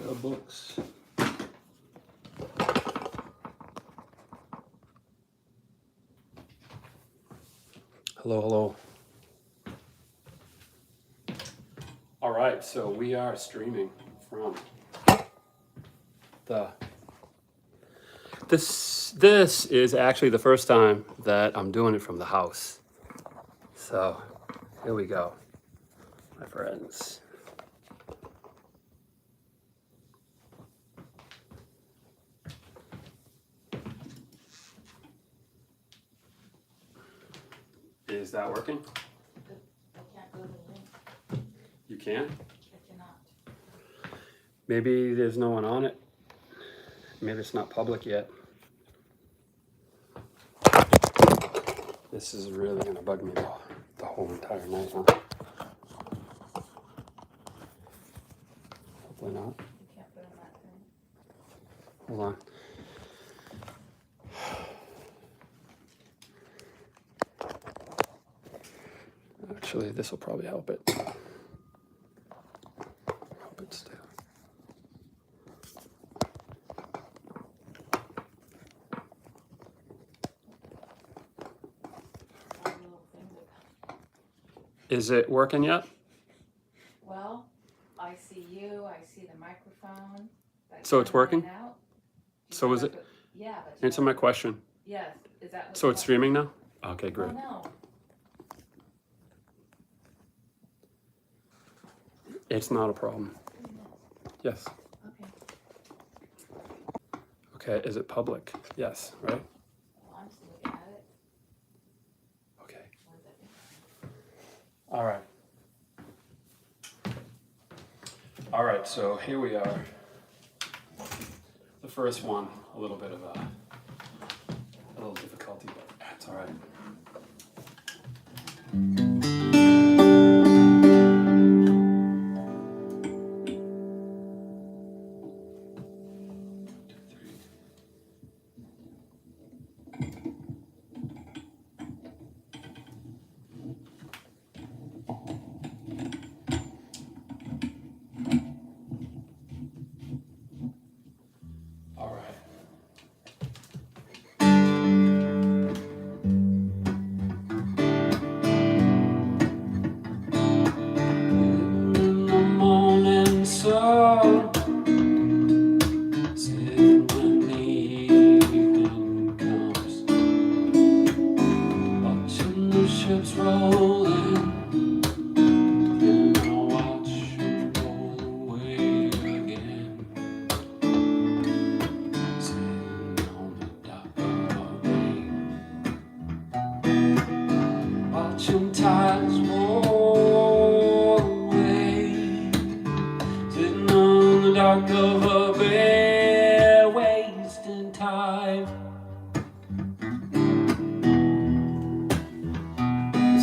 of books. Hello, hello. All right, so we are streaming from the... This is actually the first time that I'm doing it from the house. So here we go, my friends. Is that working? I can't go to the link. You can? I cannot. Maybe there's no one on it. Maybe it's not public yet. This is really gonna bug me the whole entire night, huh? Hopefully not. You can't put in that thing. Hold on. Actually, this will probably help it. Help it stay. All the little things that come. Is it working yet? Well, I see you, I see the microphone. That's So it's working? coming out. You So is have it? to- Yeah, but. Answer my question. Yes, is that what? So it's streaming now? Okay, Oh, great. no. It's not a problem. Yes. Okay. Okay, is it public? Yes, right? Well, I'm still looking at it. Okay. What is it? All right. All right, so here we are. The first one, a little bit of a little difficulty, but that's all right. All right. In the morning sun, sitting when the evening comes, watching the ships roll in, then I'll watch them roll away again. Sitting on the dock of the bay, watching tides roll away. Sitting on the dock of a bay, wasting time.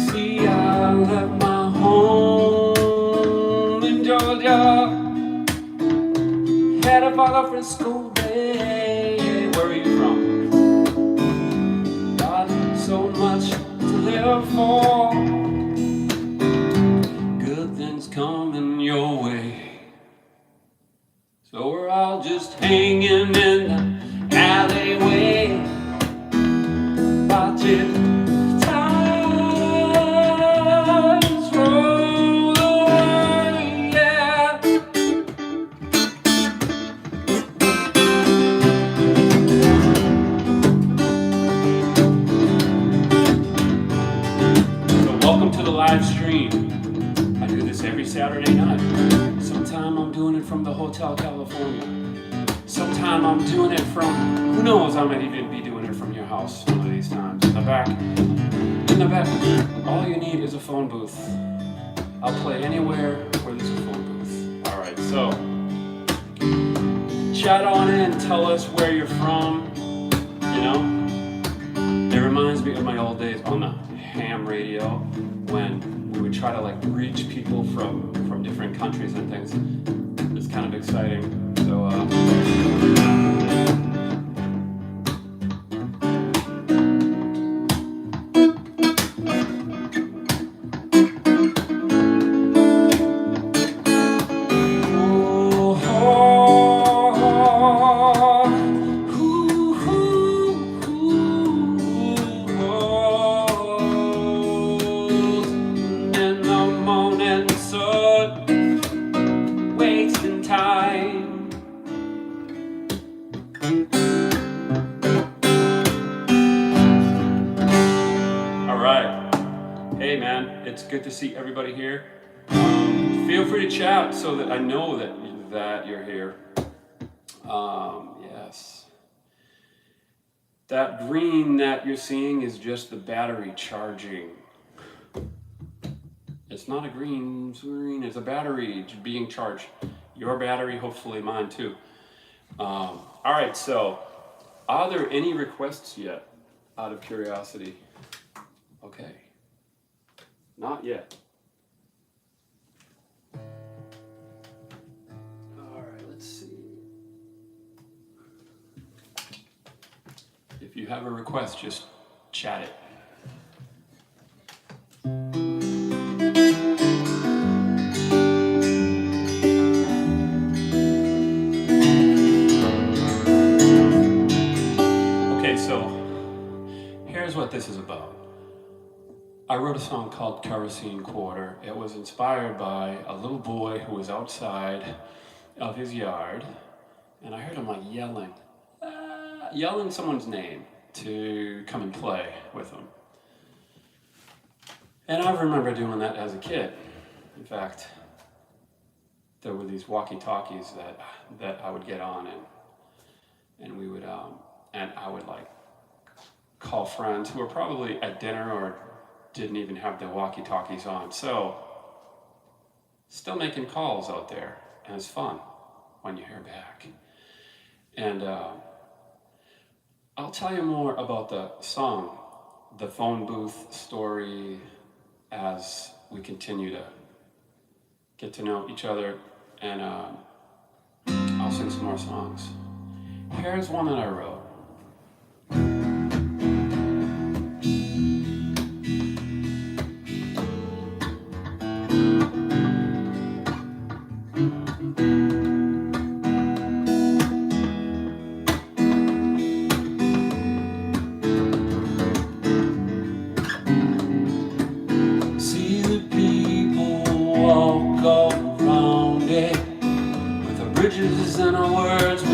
See, I left my home in Georgia. Had a father from school day. Where are you from? Got so much to live for. Good things coming your way. So we're all just hanging in the alleyway, watching tides roll away. Yeah. So welcome to the live stream. I do this every Saturday night. Sometime I'm doing it from the Hotel California. Sometime I'm doing it from, who knows, I might even be doing it from your house one of these times. In the back, all you need is a phone booth. I'll play anywhere where there's a phone booth. All right, so chat on in, tell us where you're from, you know. It reminds me of my old days on the ham radio when we would try to like reach people from different countries and things. It's kind of exciting. So oh, It's good to see everybody here. Feel free to chat so that I know that you're here. Yes. That green that you're seeing is just the battery charging. It's not a green screen, it's a battery being charged. Your battery, hopefully mine too. All right, so are there any requests yet, out of curiosity? Okay, not yet. All right, let's see. If you have a request, just chat it. What this is about. I wrote a song called Kerosene Quarter. It was inspired by a little boy who was outside of his yard, and I heard him like yelling someone's name to come and play with him. And I remember doing that as a kid. In fact, there were these walkie-talkies that I would get on, and we would and I would like call friends who were probably at dinner or didn't even have their walkie-talkies on. So, still making calls out there, and it's fun when you hear back. And I'll tell you more about the song, the phone booth story, as we continue to get to know each other, and I'll sing some more songs. Here's one that I wrote. And our words, we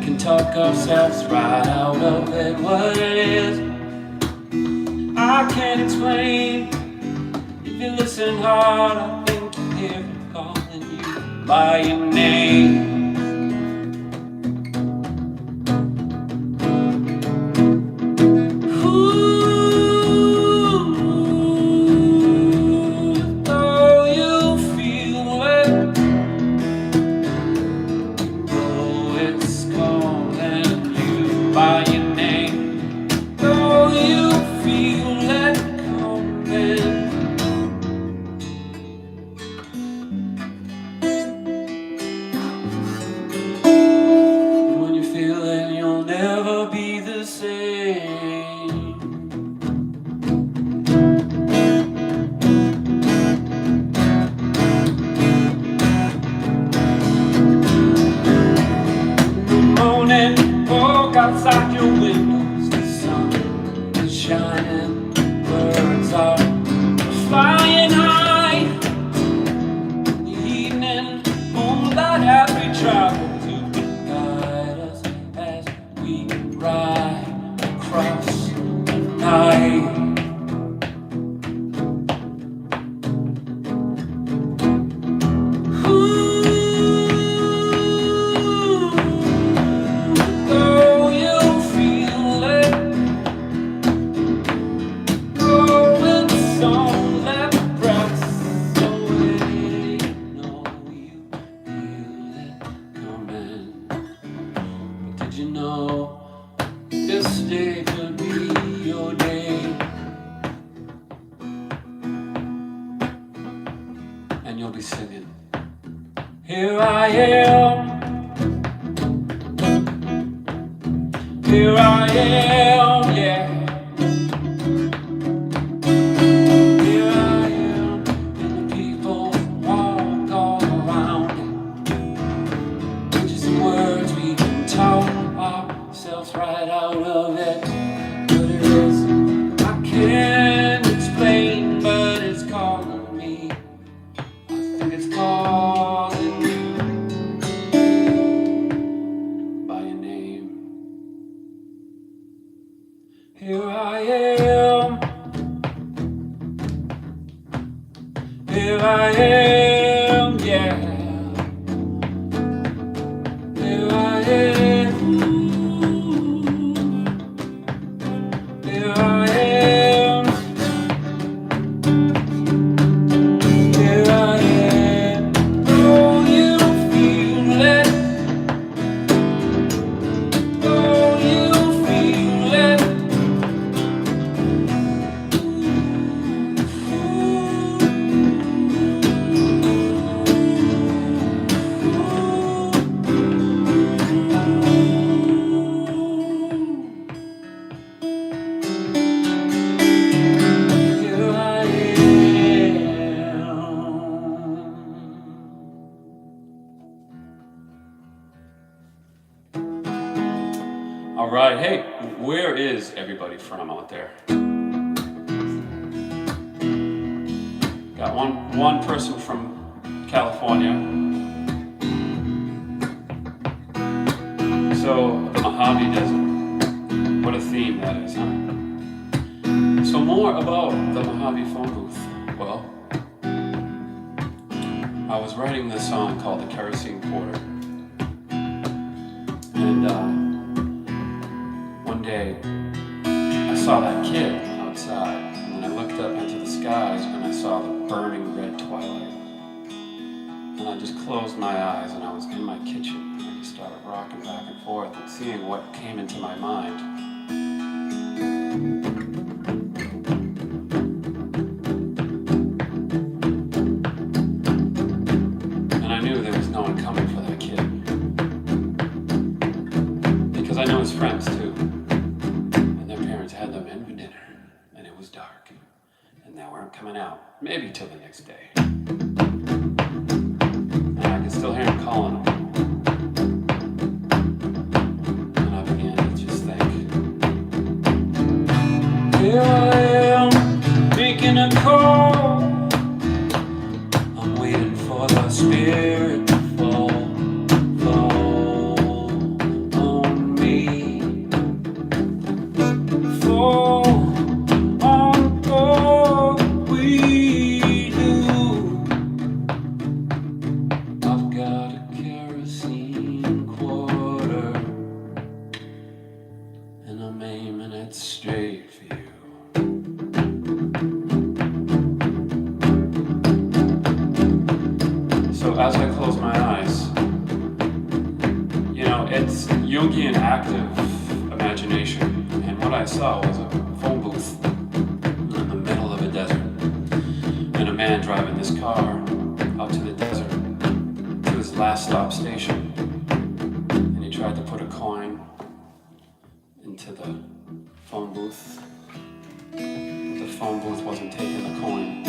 can talk ourselves right out of it. What it is, I can't explain. If you listen hard, I think you hear it calling you by your name. Outside your windows, the sun is shining, birds are flying high. In the evening, moonlight as we travel to guide us as we ride across the night. And you'll be singing, here I am, here I am, yeah. Here I am, and the people walk all around me. Just some words we can talk ourselves right out of it. But it is, I can't explain, but it's calling me. It's calling you by your name. All right, hey, where is everybody from out there? Got one person from California. So the Mojave Desert, what a theme that is, huh? So more about the Mojave Phone Booth. Well, I was writing this song called the Kerosene Porter, and one day I saw that kid outside, and then I looked up into the skies and I saw the burning red twilight, and I just closed my eyes and I was in my kitchen and I just started rocking back and forth and seeing what came into my mind. I know his friends too, and their parents had them in for dinner, and it was dark, and they weren't coming out, maybe till the next day. And I could still hear him calling them. And I began to just think, here I am, making a call. I'm waiting for the spirit to fall. Straight for you. So as I close my eyes, you know, it's Jungian active imagination, and what I saw was a phone booth in the middle of a desert, and a man driving this car out to the desert to his last stop station, and he tried to put a coin into the phone booth. The phone booth wasn't taking the coin.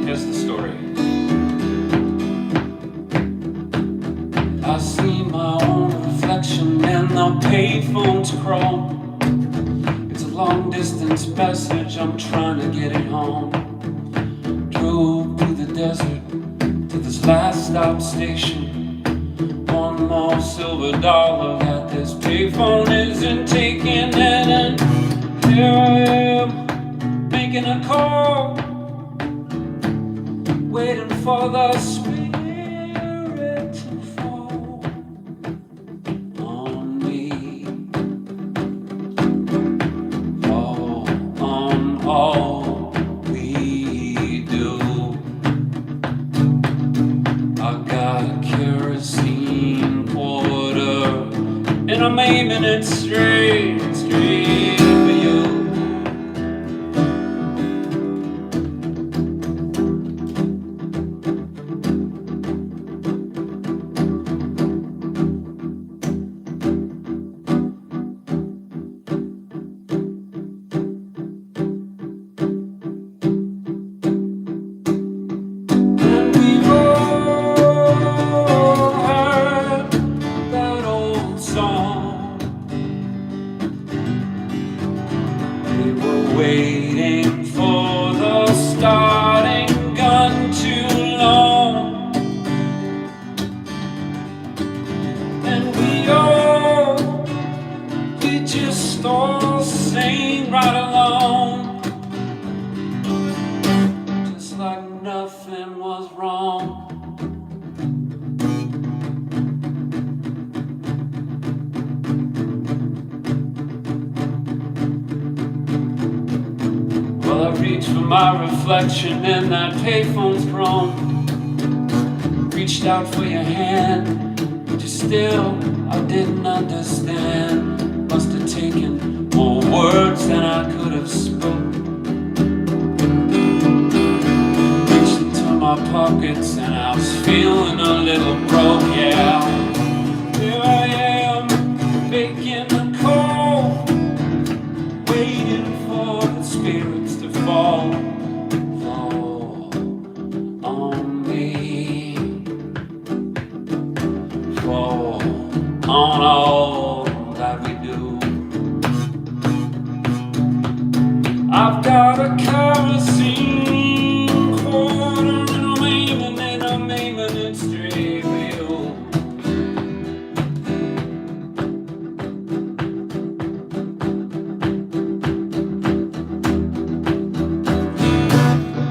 Here's the story. I see my own reflection in the payphone's chrome. It's a long distance message, I'm trying to get it home. Drove through the desert to this last stop station. One more silver dollar that this payphone isn't taking it, and here I am making a call, waiting for the spirit to fall on me, fall on all we do. I got a kerosene porter, and I'm aiming it straight for you. And we've all heard that old song. We were waiting for the starting gun too long, and we just all sang right along, just like nothing was wrong. Well, I reached for my reflection in that payphone's chrome. Reached out for your hand, but you still, I didn't understand. Must have taken more words than I could have spoke. Reached into my pockets and I was feeling a little broke, yeah. Here I am, making a call, waiting for the spirits to fall on me, fall on all got a kerosene quarter and I'm aiming it straight for you.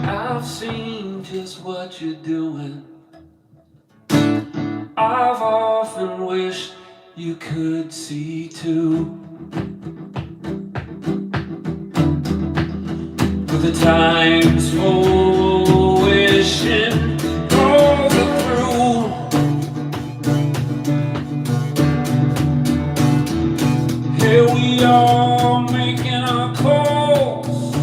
I've seen just what you're doing. I've often wished you could see too. But the times for wishing all the through. Here we are making our calls.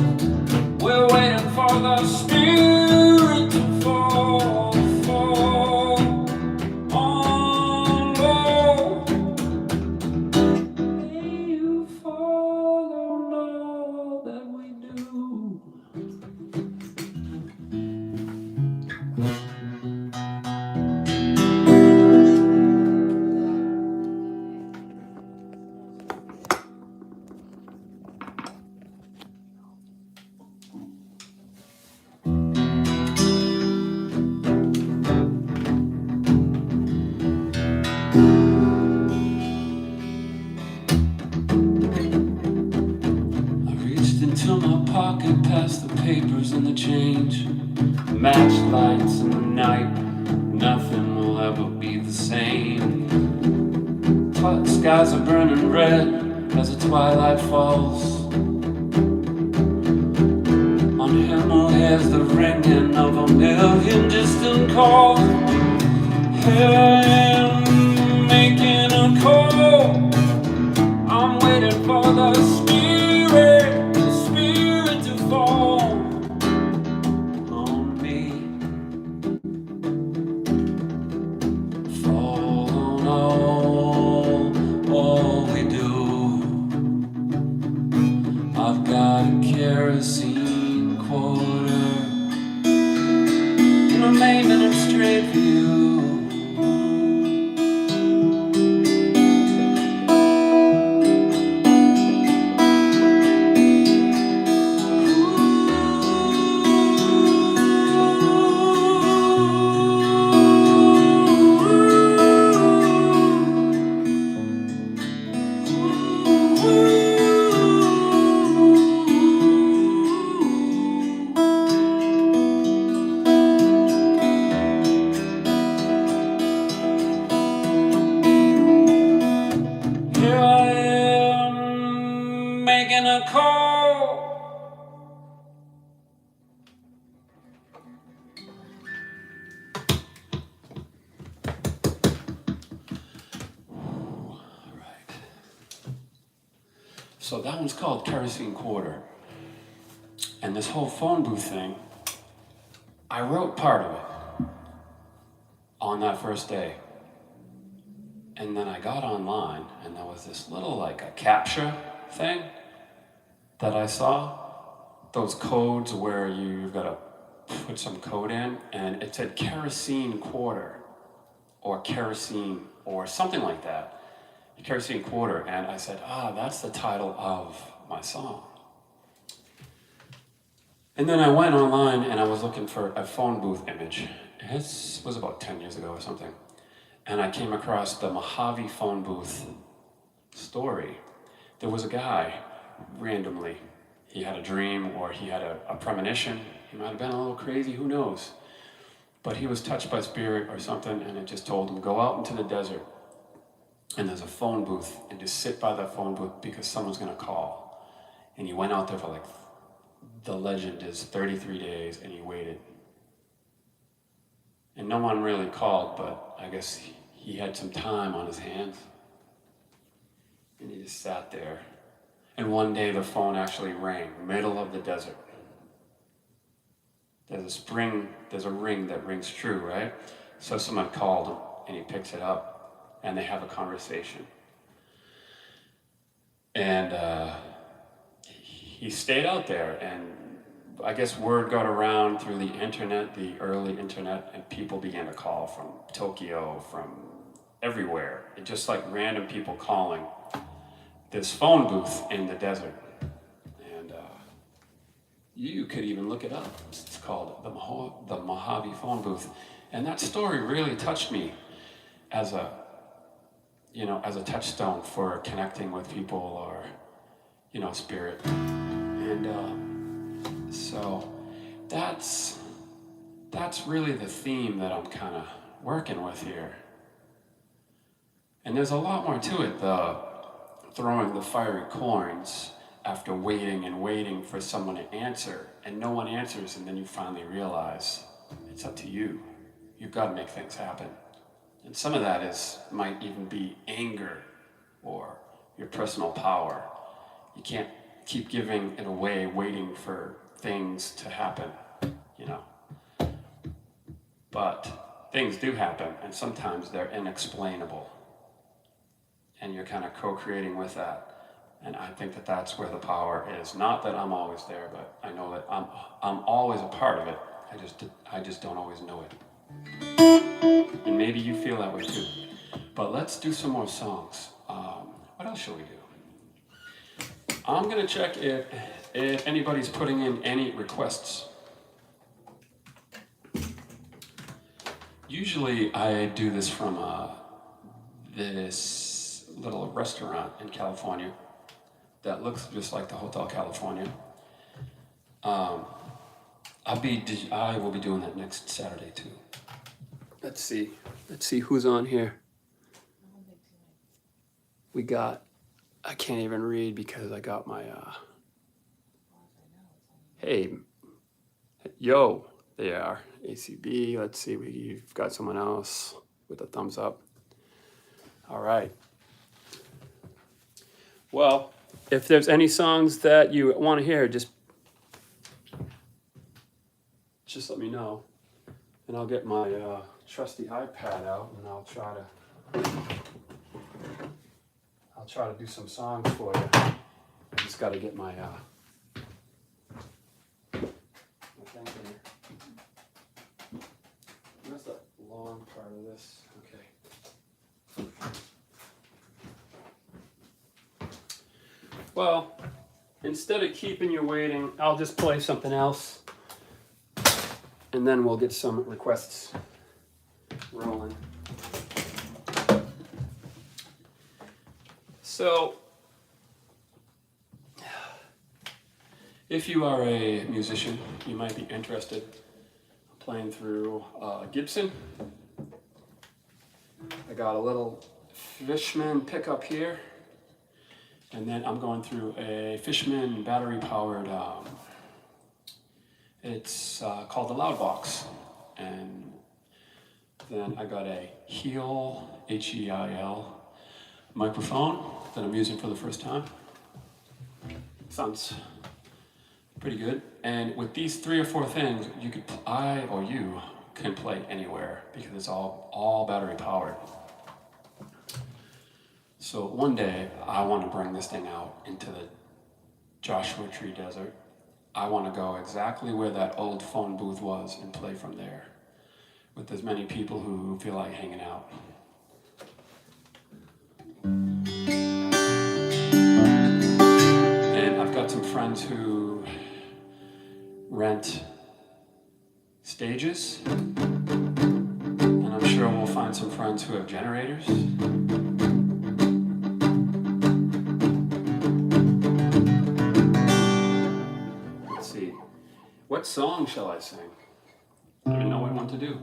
We're waiting for the spirit to fall, fall on low. May you follow all that we do. Into my pocket, past the papers and the change, match lights in the night. Nothing will ever be the same. Skies are burning red as the twilight falls. On him who hears the ringing of a million distant calls. Here I am making a call. I'm waiting for the spirit to fall on me. Fall on all we do. I've got a kerosene quarter and I'm aiming it straight for you. Making a call. All right. So that one's called Kerosene Quarter. And this whole phone booth thing, I wrote part of it on that first day. And then I got online and there was this little like a capture thing that I saw, those codes where you've got to put some code in, and it said kerosene quarter, or kerosene, or something like that, kerosene quarter, and I said, that's the title of my song. And then I went online and I was looking for a phone booth image. This was about 10 years ago or something. And I came across the Mojave Phone Booth story. There was a guy, randomly, he had a dream or he had a premonition. He might have been a little crazy, who knows? But he was touched by spirit or something, and it just told him, go out into the desert and there's a phone booth, and just sit by that phone booth because someone's gonna call. And he went out there for like, the legend is 33 days, and he waited. And no one really called, but I guess he had some time on his hands. And he just sat there. And one day the phone actually rang, middle of the desert. There's a ring that rings true, right? So someone called him, and he picks it up, and they have a conversation. And he stayed out there, and I guess word got around through the internet, the early internet, and people began to call from Tokyo, from everywhere. It just like random people calling this phone booth in the desert. And You could even look it up. It's called the Mojave Phone Booth. And that story really touched me as a, as a touchstone for connecting with people or, spirit. And so that's really the theme that I'm kind of working with here. And there's a lot more to it, the throwing the fiery coins after waiting and waiting for someone to answer, and no one answers, and then you finally realize it's up to you. You've got to make things happen. And some of that might even be anger or your personal power. You can't keep giving it away, waiting for things to happen, But things do happen, and sometimes they're inexplainable. And you're kind of co-creating with that. And I think that that's where the power is. Not that I'm always there, but I know that I'm always a part of it. I just don't always know it. And maybe you feel that way too. But let's do some more songs. What else shall we do? I'm gonna check if anybody's putting in any requests. Usually I do this from this little restaurant in California that looks just like the Hotel California. I will be doing that next Saturday too. Let's see who's on here. We got, I can't even read because I got my, hey, yo, they are, ACB, let's see, we've got someone else with a thumbs up. All right. Well, if there's any songs that you want to hear, just let me know. And I'll get my trusty iPad out and I'll try to do some songs for you. I just got to get my thing here. Where's the long part of this? Okay. Well, instead of keeping you waiting, I'll just play something else. And then we'll get some requests rolling. So, if you are a musician, you might be interested in playing through Gibson. I got a little Fishman pickup here, and then I'm going through a Fishman battery-powered, it's called the Loud Box, and then I got a Heil, H-E-I-L, microphone that I'm using for the first time. Sounds pretty good. And with these 3 or 4 things, you can play anywhere because it's all battery powered. So one day I want to bring this thing out into the Joshua Tree Desert. I want to go exactly where that old phone booth was and play from there with as many people who feel like hanging out. And I've got some friends who rent stages, and I'm sure we'll find some friends who have generators. Let's see, what song shall I sing? I don't even know what one to do.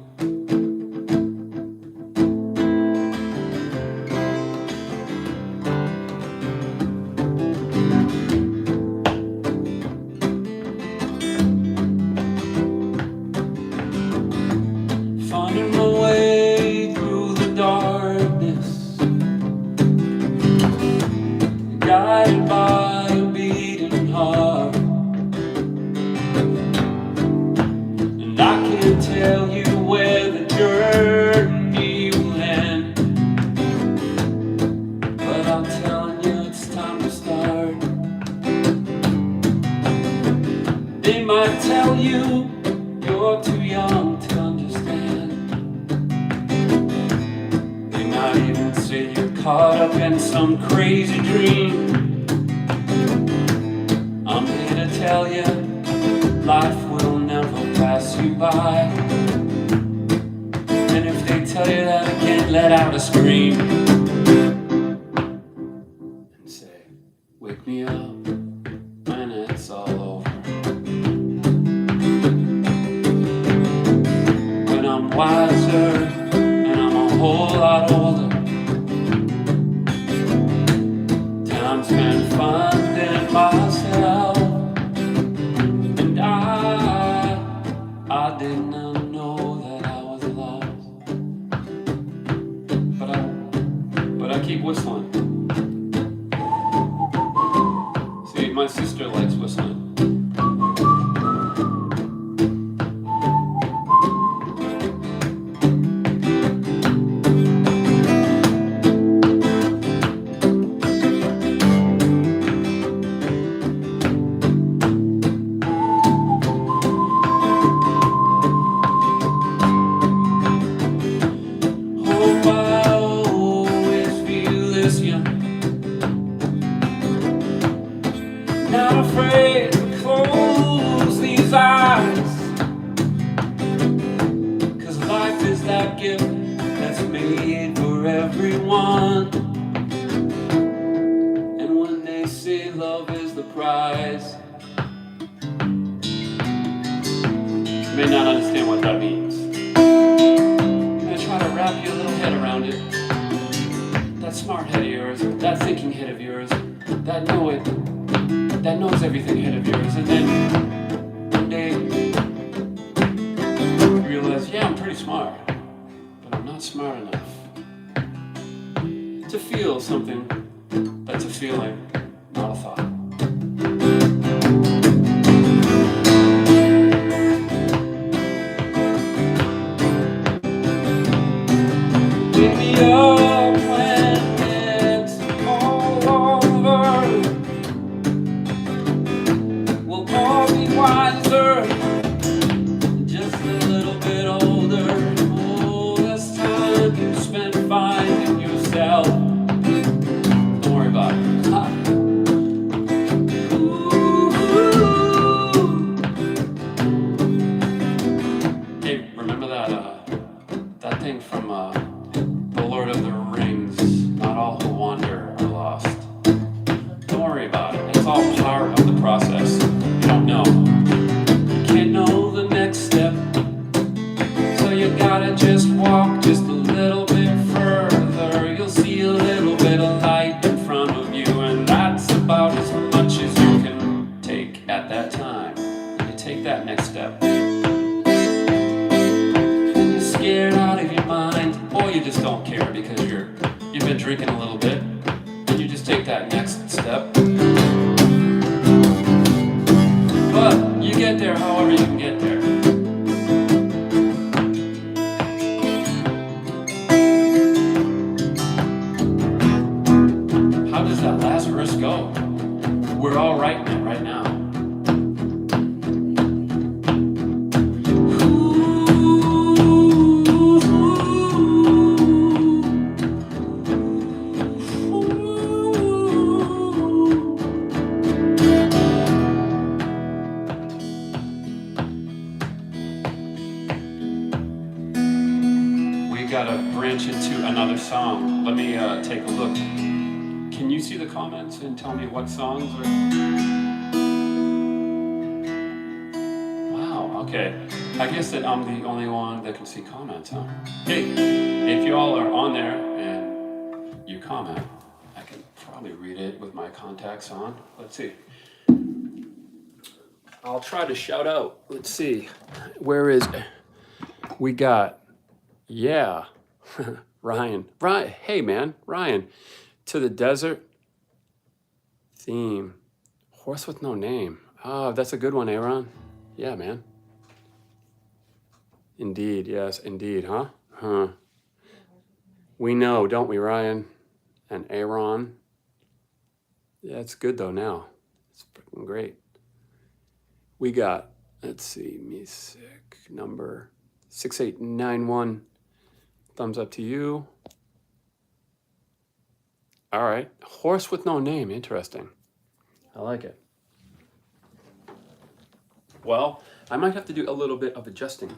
Finding my way through the darkness, guided by a beating heart, and I can't tell you where the journey will end, but I'm telling you it's time to start. They might tell you you're too young to understand. They might even say you're caught up in some crazy dream. I'm here to tell you life will never pass you by. And if they tell you that again, let out a scream and say, wake me up when it's all over. When I'm wiser and I'm a whole lot older. Time spent finding myself. And I did not know that I was lost. But I keep whistling. See, my sister likes whistling. Not afraid to close these eyes, 'cause life is that gift that's made for everyone. And when they say love is the prize, you may not understand what that means. I'm gonna try to wrap your little head around it. That smart head of yours, that thinking head of yours, that knows everything ahead of yours, and then one day you realize, yeah, I'm pretty smart, but I'm not smart enough to feel something that's a feeling, not a thought. Wake me up when it's all over. We'll all be wiser, just a little bit older. Oh, this time you spent finding yourself. Don't worry about it. Hey, remember that thing from The Lord of the Rings? Not all who wander are lost. Don't worry about it. It's all part of the process. You don't know. You can't know the next step. So you gotta just walk just a little bit further. You'll see a little bit of light in front of you, and that's about as much as you can take at that time. You take that next step. And you're scared out of your mind, or you just don't care because you've been drinking a little bit, and you just take that next step. But you get there however you can get there. How does that last verse go? We're all writing it right now. Gotta branch into another song. Let me take a look. Can you see the comments and tell me what songs are? Wow, okay. I guess that I'm the only one that can see comments, huh? Hey, if you all are on there and you comment, I can probably read it with my contacts on. Let's see. I'll try to shout out. Let's see. Where is we got? Yeah, Ryan. Hey man, Ryan. To the desert theme. Horse with no name. Oh, that's a good one, Aaron. Yeah, man. Indeed, yes, indeed, huh? Huh. We know, don't we, Ryan? And Aaron. Yeah, it's good though now. It's freaking great. We got, let's see, music number 6891. Thumbs up to you. All right. Horse with no name. Interesting. I like it. Well, I might have to do a little bit of adjusting.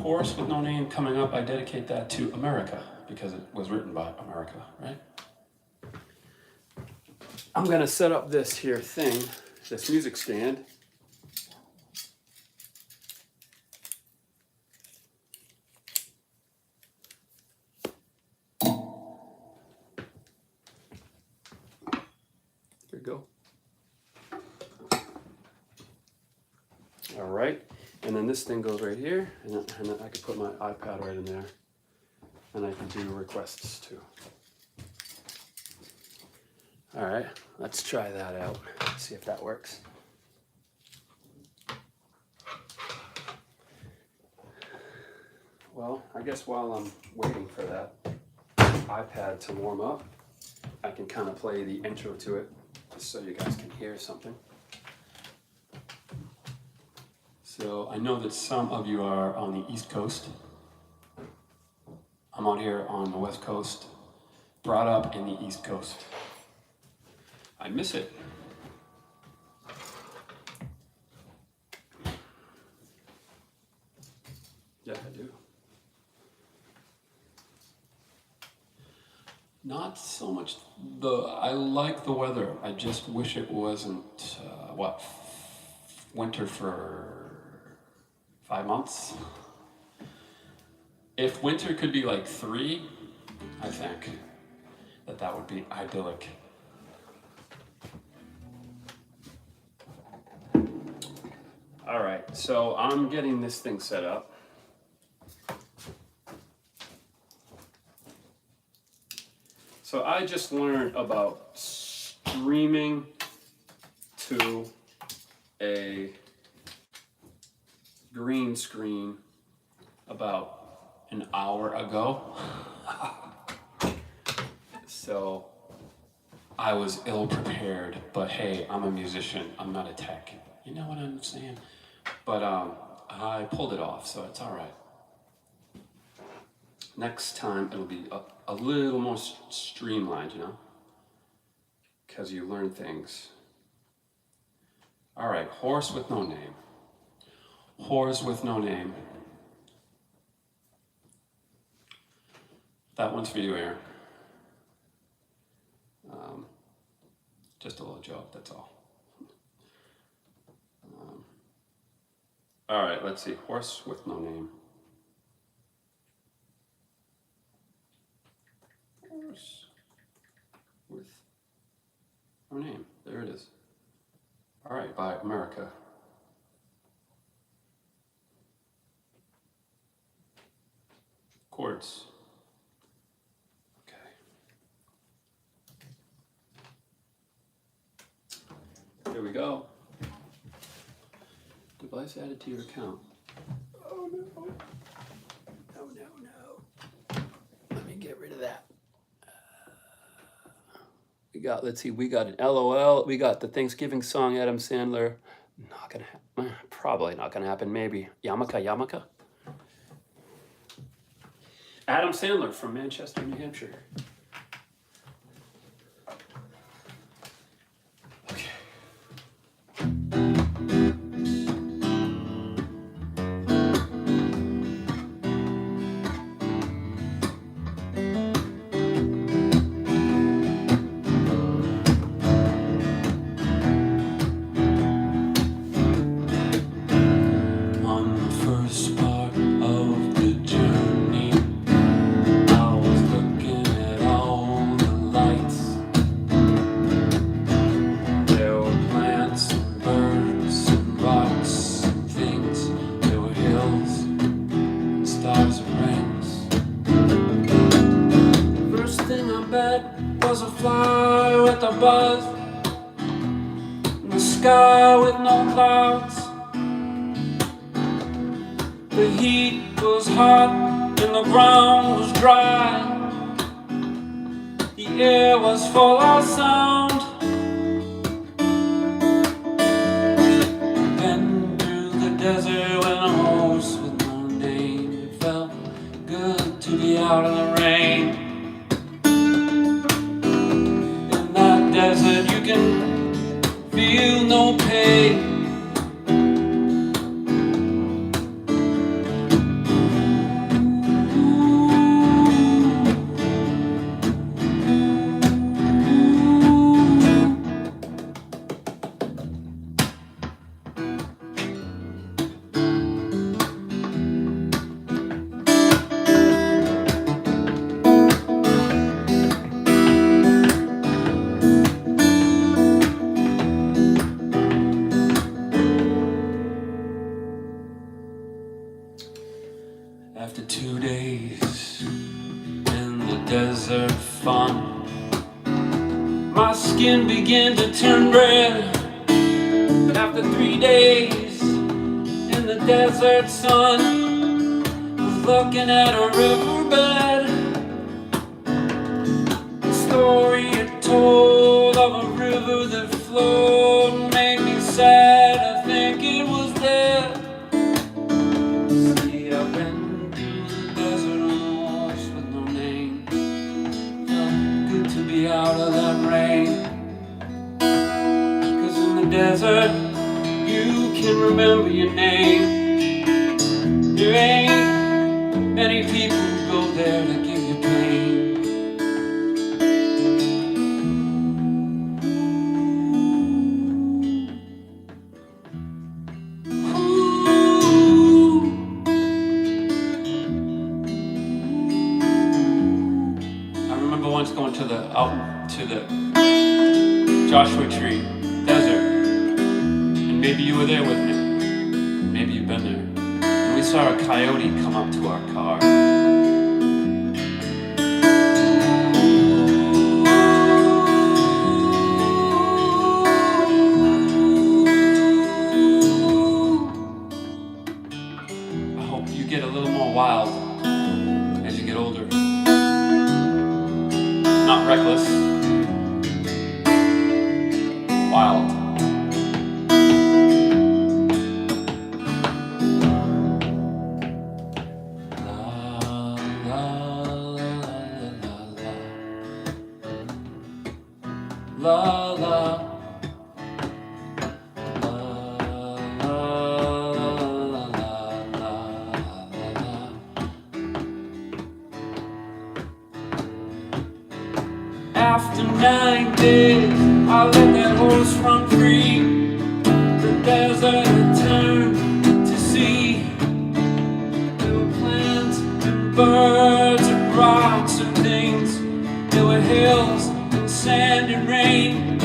Horse with No Name coming up, I dedicate that to America because it was written by America, right? I'm gonna set up this here thing, this music stand. There we go. All right, and then this thing goes right here, and then I can put my iPad right in there, and I can do requests too. All right, let's try that out, see if that works. Well, I guess while I'm waiting for that iPad to warm up, I can kind of play the intro to it, just so you guys can hear something. So I know that some of you are on the East Coast. I'm out here on the West Coast, brought up in the East Coast. I miss it. Yeah, I do. Not so much I like the weather. I just wish it wasn't, winter for 5 months. If winter could be like 3, I think that would be idyllic. All right, so I'm getting this thing set up. So I just learned about streaming to a green screen about an hour ago. So I was ill prepared, but hey, I'm a musician, I'm not a tech. You know what I'm saying? But I pulled it off, so it's all right. Next time it'll be a little more streamlined, you know? Because you learn things. All right, Horse with No Name. Horse with No Name. That one's for you, Aaron. Just a little joke, that's all. All right, let's see. Horse with No Name. Horse with No Name. There it is. All right, by America. Chords. Okay. Here we go. Device added to your account. Oh no. No. Let me get rid of that. Let's see, we got an LOL. We got the Thanksgiving song, Adam Sandler. Not gonna happen. Probably not gonna happen, maybe. Yamaka. Adam Sandler from Manchester, New Hampshire. Was a fly with a buzz in the sky with no clouds. The heat was hot and the ground was dry. The air was full of sound. Then through the desert went a horse with no name. It felt good to be out in the rain. Desert, you can After 2 days in the desert fun, my skin began to turn red. After 3 days in the desert sun, I was looking at a riverbed. The story it told of a river that flowed made me sad. I think it was dead. See, I've been through the desert almost with no name. Felt good to be out of that rain. 'Cause in the desert you can remember your name. There ain't many people who go there to give you pain. Once going out to the Joshua Tree desert, and maybe you were there with me, maybe you've been there, and we saw a coyote come up to our car. I hope you get a little more wild as you get older. Not reckless, wild. La la After 9 days, I let that horse run free. The desert had turned to sea. There were plants and birds and rocks and things. There were hills and sand and rain.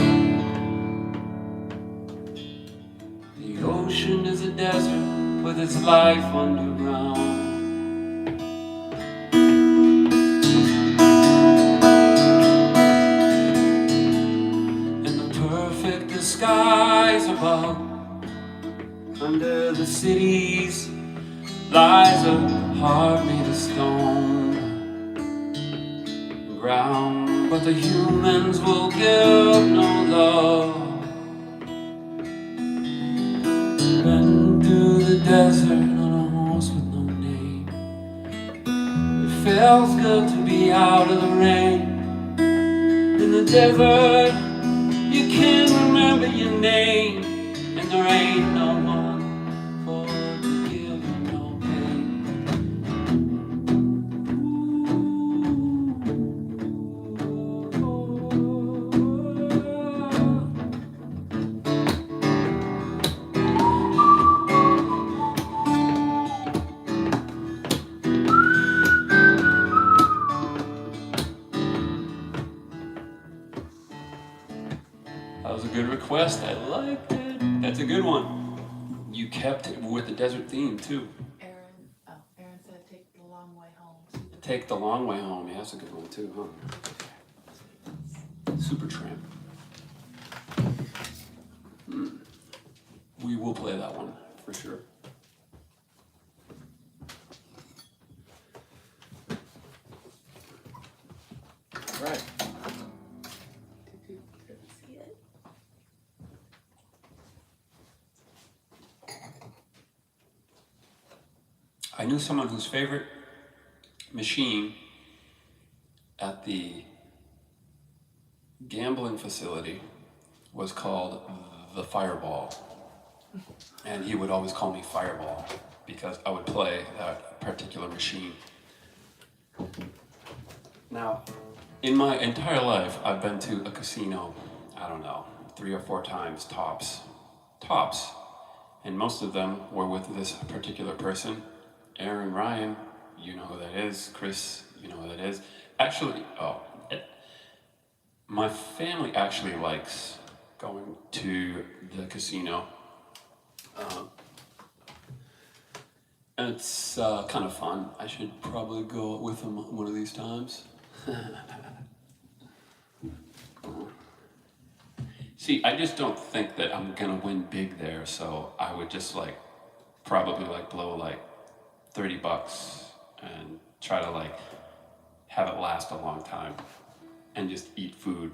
The ocean is a desert with its life underground. Skies above, under the cities lies a heart made of stone. Ground, but the humans will give no love. Been through the desert on a horse with no name. It feels good to be out of the rain. In the desert you can't remember your name, and there ain't no one for to give you no pain. That was a good request. I liked it. That's a good one. You kept it with the desert theme too. Aaron said take the long way home. Take the long way home. Yeah, that's a good one too, huh? Supertramp. We will play that one for sure. All right. I knew someone whose favorite machine at the gambling facility was called the Fireball. And he would always call me Fireball because I would play that particular machine. Now, in my entire life, I've been to a casino, I don't know, 3 or 4 times, tops. And most of them were with this particular person. Aaron, Ryan, you know who that is. Chris, you know who that is. Actually, my family actually likes going to the casino. And it's kind of fun. I should probably go with him one of these times. See, I just don't think that I'm gonna win big there, so I would just like probably like blow like $30 and try to like have it last a long time and just eat food.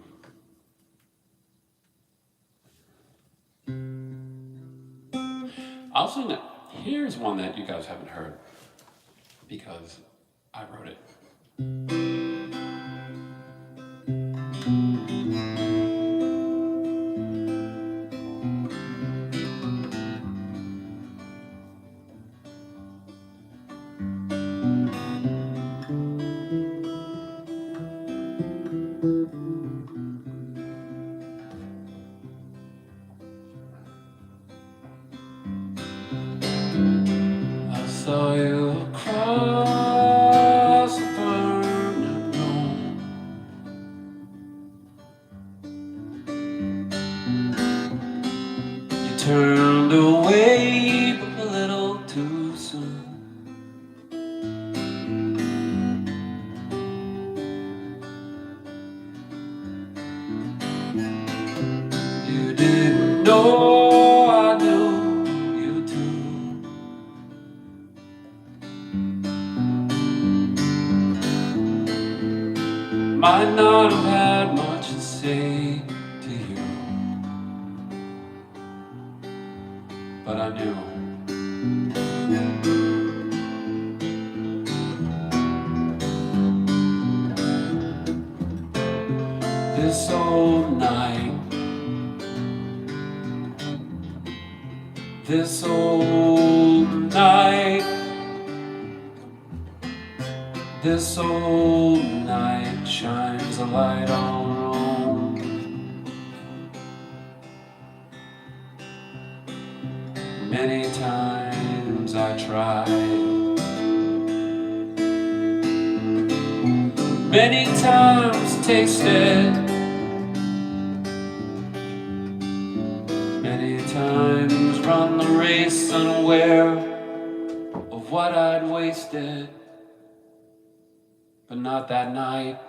I'll sing it. Here's one that you guys haven't heard because I wrote it. I saw you across the burning room. You turned away but a little too soon. You didn't know I knew you too. Might not have had much to say to you, but I knew. This old night, this old night, this old night shines a light on Rome. Many times I tried, many times tasted, many times run the race unaware of what I'd wasted, but not that night.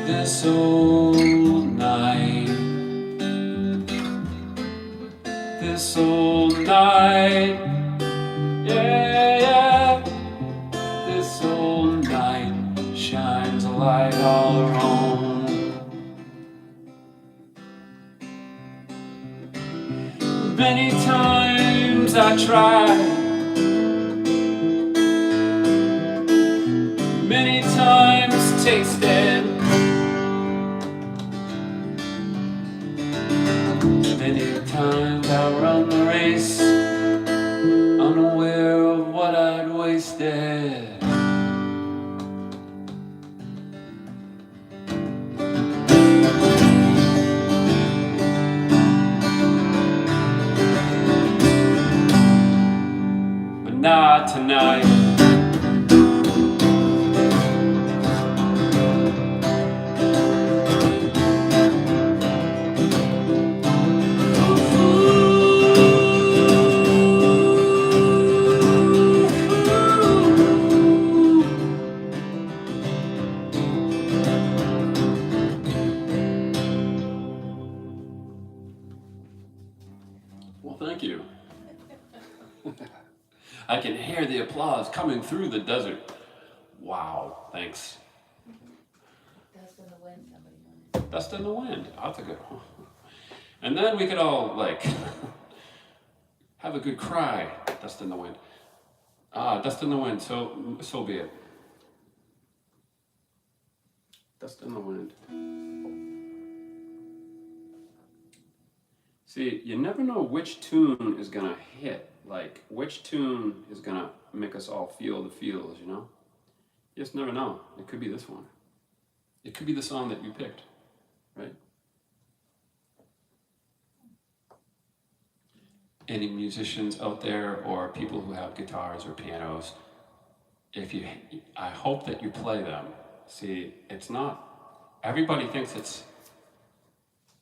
This old night, this old night, yeah, yeah, this old night shines a light all around. Many times I tried, many times tasted, many times I run the race, unaware of what I'd wasted. But not tonight. Well, thank you. I can hear the applause coming through the desert. Wow, thanks. Dust in the wind, somebody wanted. Dust in the wind. That's a good one. And then we could all like have a good cry. Dust in the wind. Dust in the wind. So be it. Dust in the wind. See, you never know which tune is gonna hit like which tune is gonna make us all feel the feels, you know? You just never know. It could be this one. It could be the song that you picked, right? Any musicians out there or people who have guitars or pianos, I hope that you play them. See, it's not, everybody thinks it's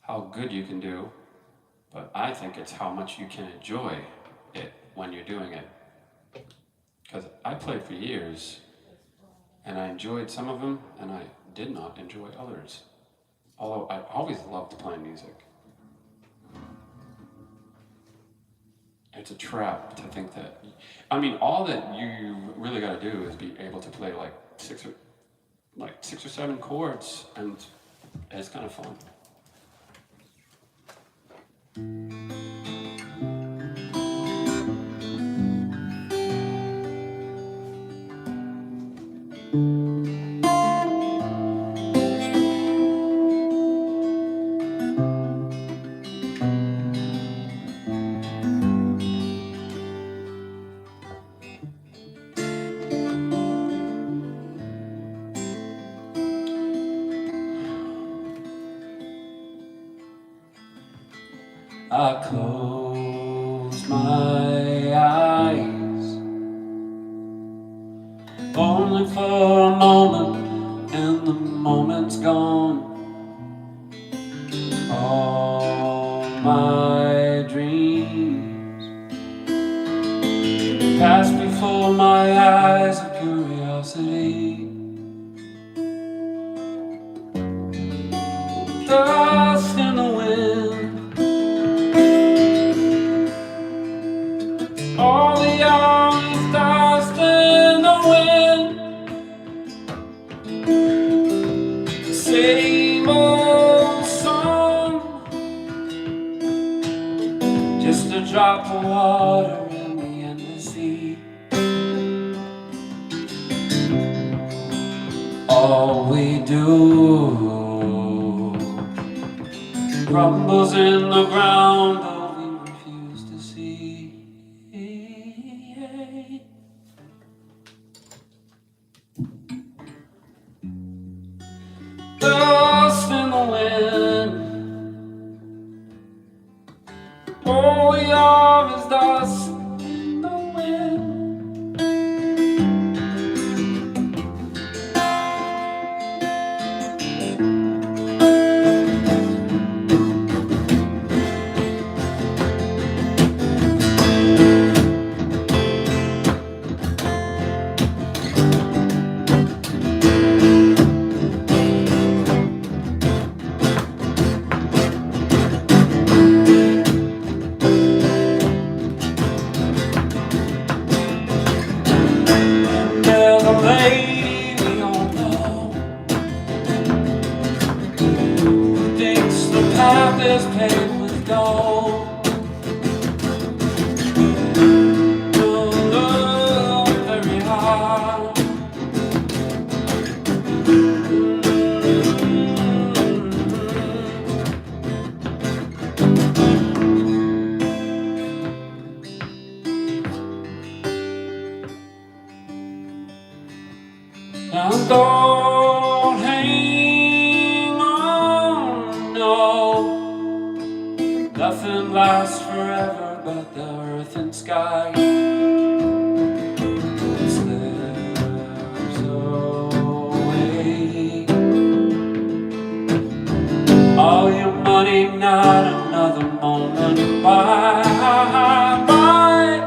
how good you can do, but I think it's how much you can enjoy it when you're doing it. Because I played for years, and I enjoyed some of them, and I did not enjoy others. Although I always loved playing music. It's a trap to think that, I mean, all that you really got to do is be able to play like six or seven chords, and it's kind of fun. I close my eyes only for a moment, and the moment's gone. All my dreams pass before my eyes of curiosity. Dust in the wind, all the arms dust in the wind. The same old song, just a drop of water in the endless sea. All we do crumbles in the ground, though we refuse to see. Dust in the wind, all we are is dust in the wind. There's a lady we all know who thinks the path is paved with gold. Don't look very hard. Now don't hang on, no. Nothing lasts forever but the earth and sky. It slips away. All your money, not another moment. Bye, bye.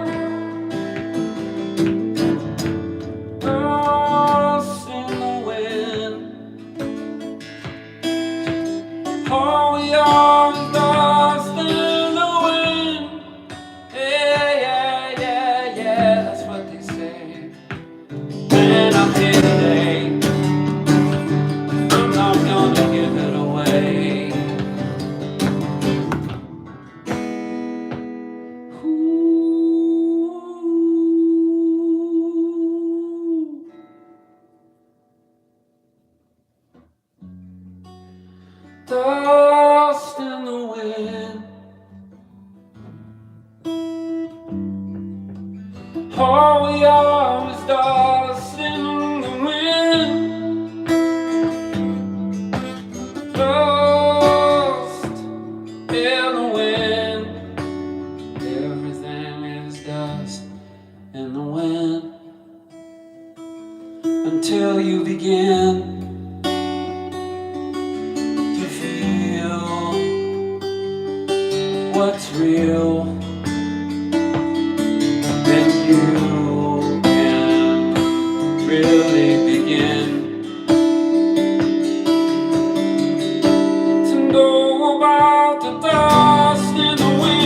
Dust in the wind, all we are is dust in the wind. Yeah, yeah, yeah. until you begin to feel what's real. Then you can really begin to know about the dust in the wind.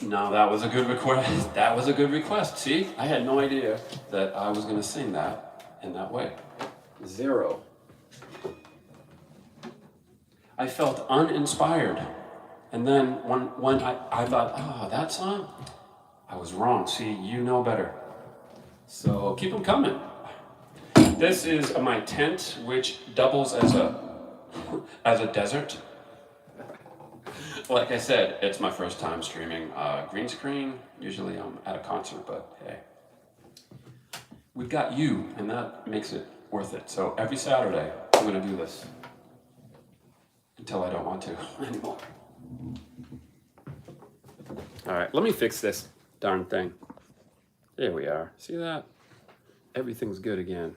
Now that was a good request. That was a good request. See, I had no idea that I was going to sing that in that way. 0. I felt uninspired. And then when I thought, oh, that song? I was wrong. See, you know better. So keep them coming. This is my tent, which doubles as a desert. Like I said, it's my first time streaming green screen. Usually I'm at a concert, but hey. We've got you, and that makes it worth it. So every Saturday, I'm gonna do this. Until I don't want to anymore. All right, let me fix this darn thing. There we are. See that? Everything's good again.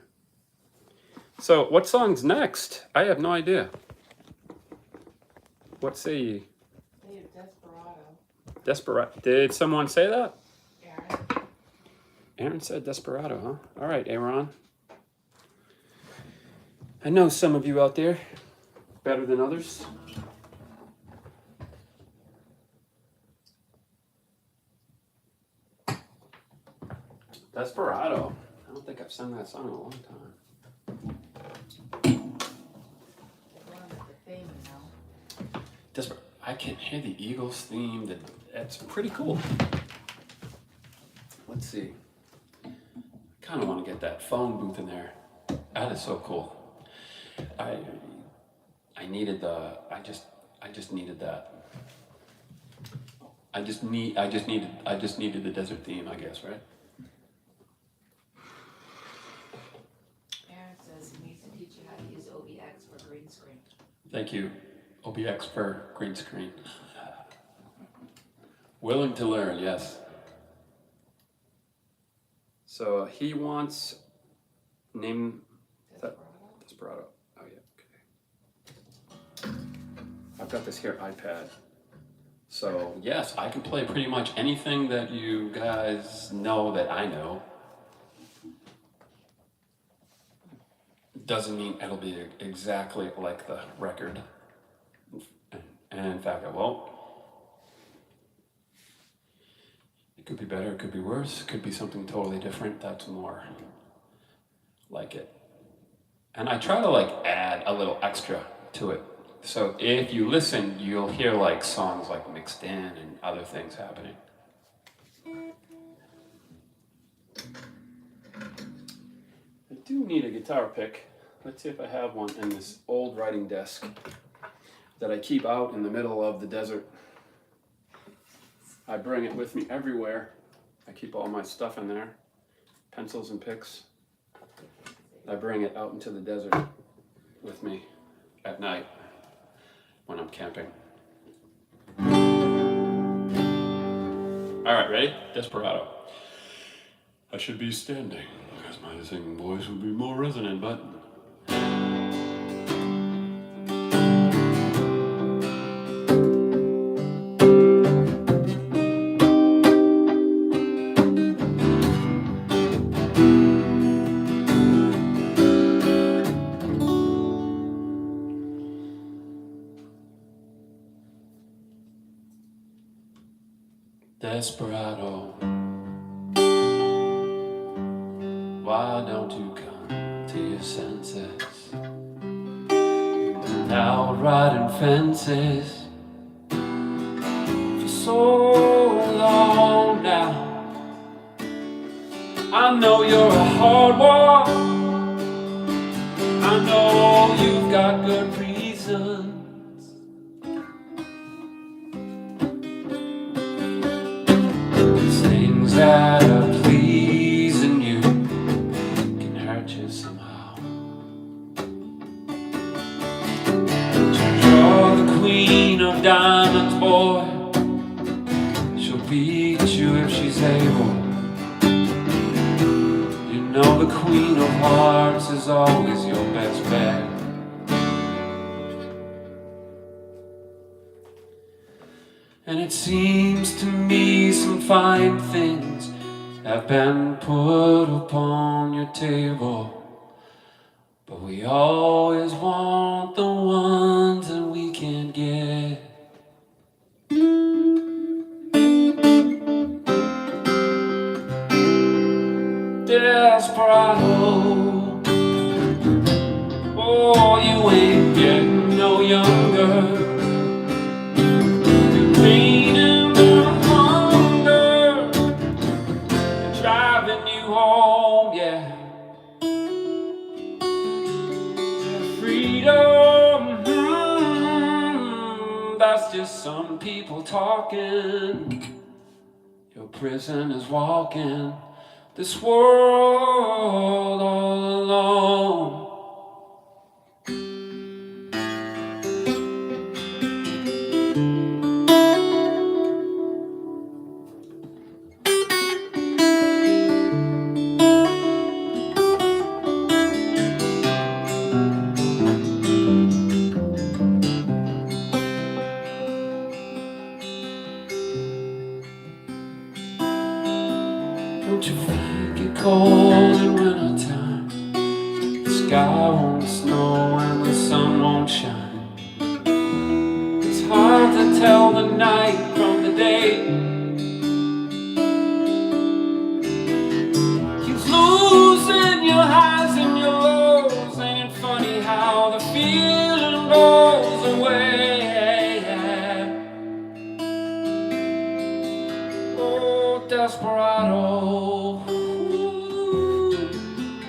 So what song's next? I have no idea. What say ye? Desperado. Did someone say that? Aaron. Aaron said Desperado, huh? All right, Aaron. I know some of you out there better than others. Desperado. I don't think I've sung that song in a long time. I can hear the Eagles theme. That's pretty cool. Let's see. I kind of want to get that phone booth in there. That is so cool. I needed the. I just needed that. I just needed the desert theme, I guess, right? Aaron says he needs to teach you how to use OBX for green screen. Thank you. OBX for green screen. Willing to learn, yes. So he wants name Desperado. Oh yeah, okay. I've got this here iPad. So yes, I can play pretty much anything that you guys know that I know. Doesn't mean it'll be exactly like the record. And in fact, it won't. It could be better, it could be worse, it could be something totally different. That's more like it. And I try to like add a little extra to it. So if you listen, you'll hear like songs like mixed in and other things happening. I do need a guitar pick. Let's see if I have one in this old writing desk that I keep out in the middle of the desert. I bring it with me everywhere. I keep all my stuff in there, pencils and picks. I bring it out into the desert with me at night when I'm camping. All right, ready? Desperado. I should be standing because my singing voice would be more resonant, but Desperado, why don't you come to your senses? You've been out riding fences for so long now. I know you're a hard walk. I know you've got good reasons. Things that are pleasing you can hurt you somehow. You're the queen of diamonds, boy. She'll beat you if she's able. You know the queen of hearts is always your best bet. And it seems to me some fine things have been put upon your table, but we always want the ones that we can't get. Desperado, oh, you ain't getting no younger. You're cleaning the hunger, and driving you home, yeah. Freedom, that's just some people talking. Your prison is walking this world all alone. Don't your feet get cold in wintertime? The sky won't snow and the sun won't shine. It's hard to tell the night from the day. You're losing your highs and your lows. Ain't it funny how the feeling goes away? Oh, desperado,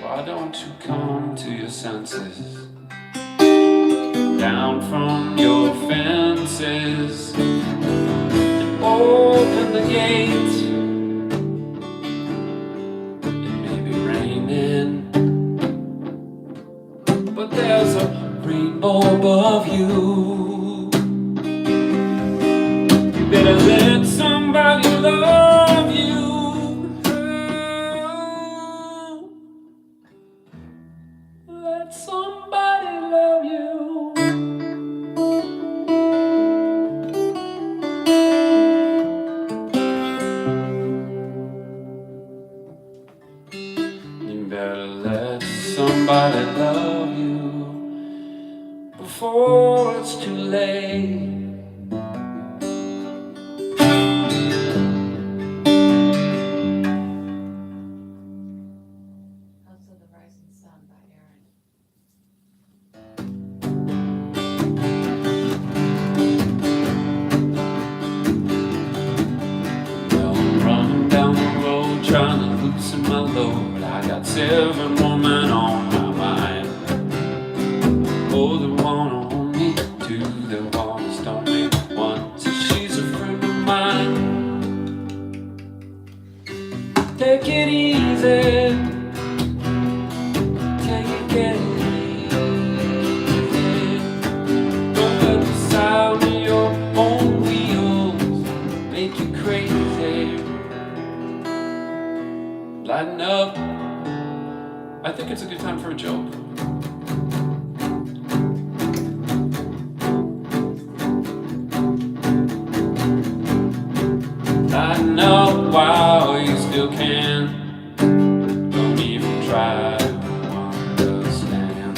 why don't you come to your senses? Down from your fences and open the gate. It may be raining, but there's a rainbow above you. You better let somebody love you. Let somebody love you. You better let somebody love you before it's too late. House of the Rising Sun by Aaron. Well, I'm running down the road trying to loosen my load. I got 7 women on my mind. Oh, they wanna own me, 2 they wanna stone me, 1 says she's a friend of mine. Take it easy, take it easy. Don't let the sound of your own wheels make you crazy. Lighten up. I think it's a good time for a joke. Lighten up while you still can. Don't even try to understand.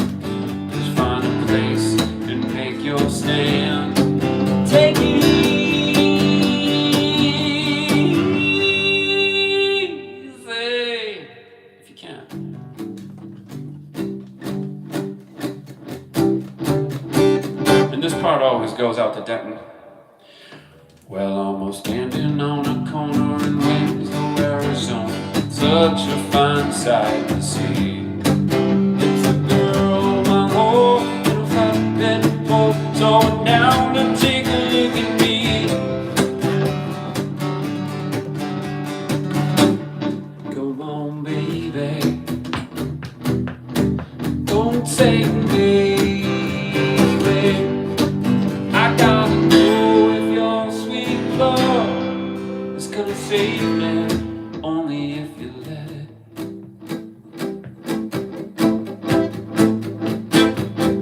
Just find a place and make your stand. Take it easy if you can. And this part always goes out to Denton. Well, almost standing on a corner in Winslow, Arizona. Such a fine sight to see. It's a girl, my whole little flatbed boat, slowing down to take a look at me. gonna save me, only if you let it.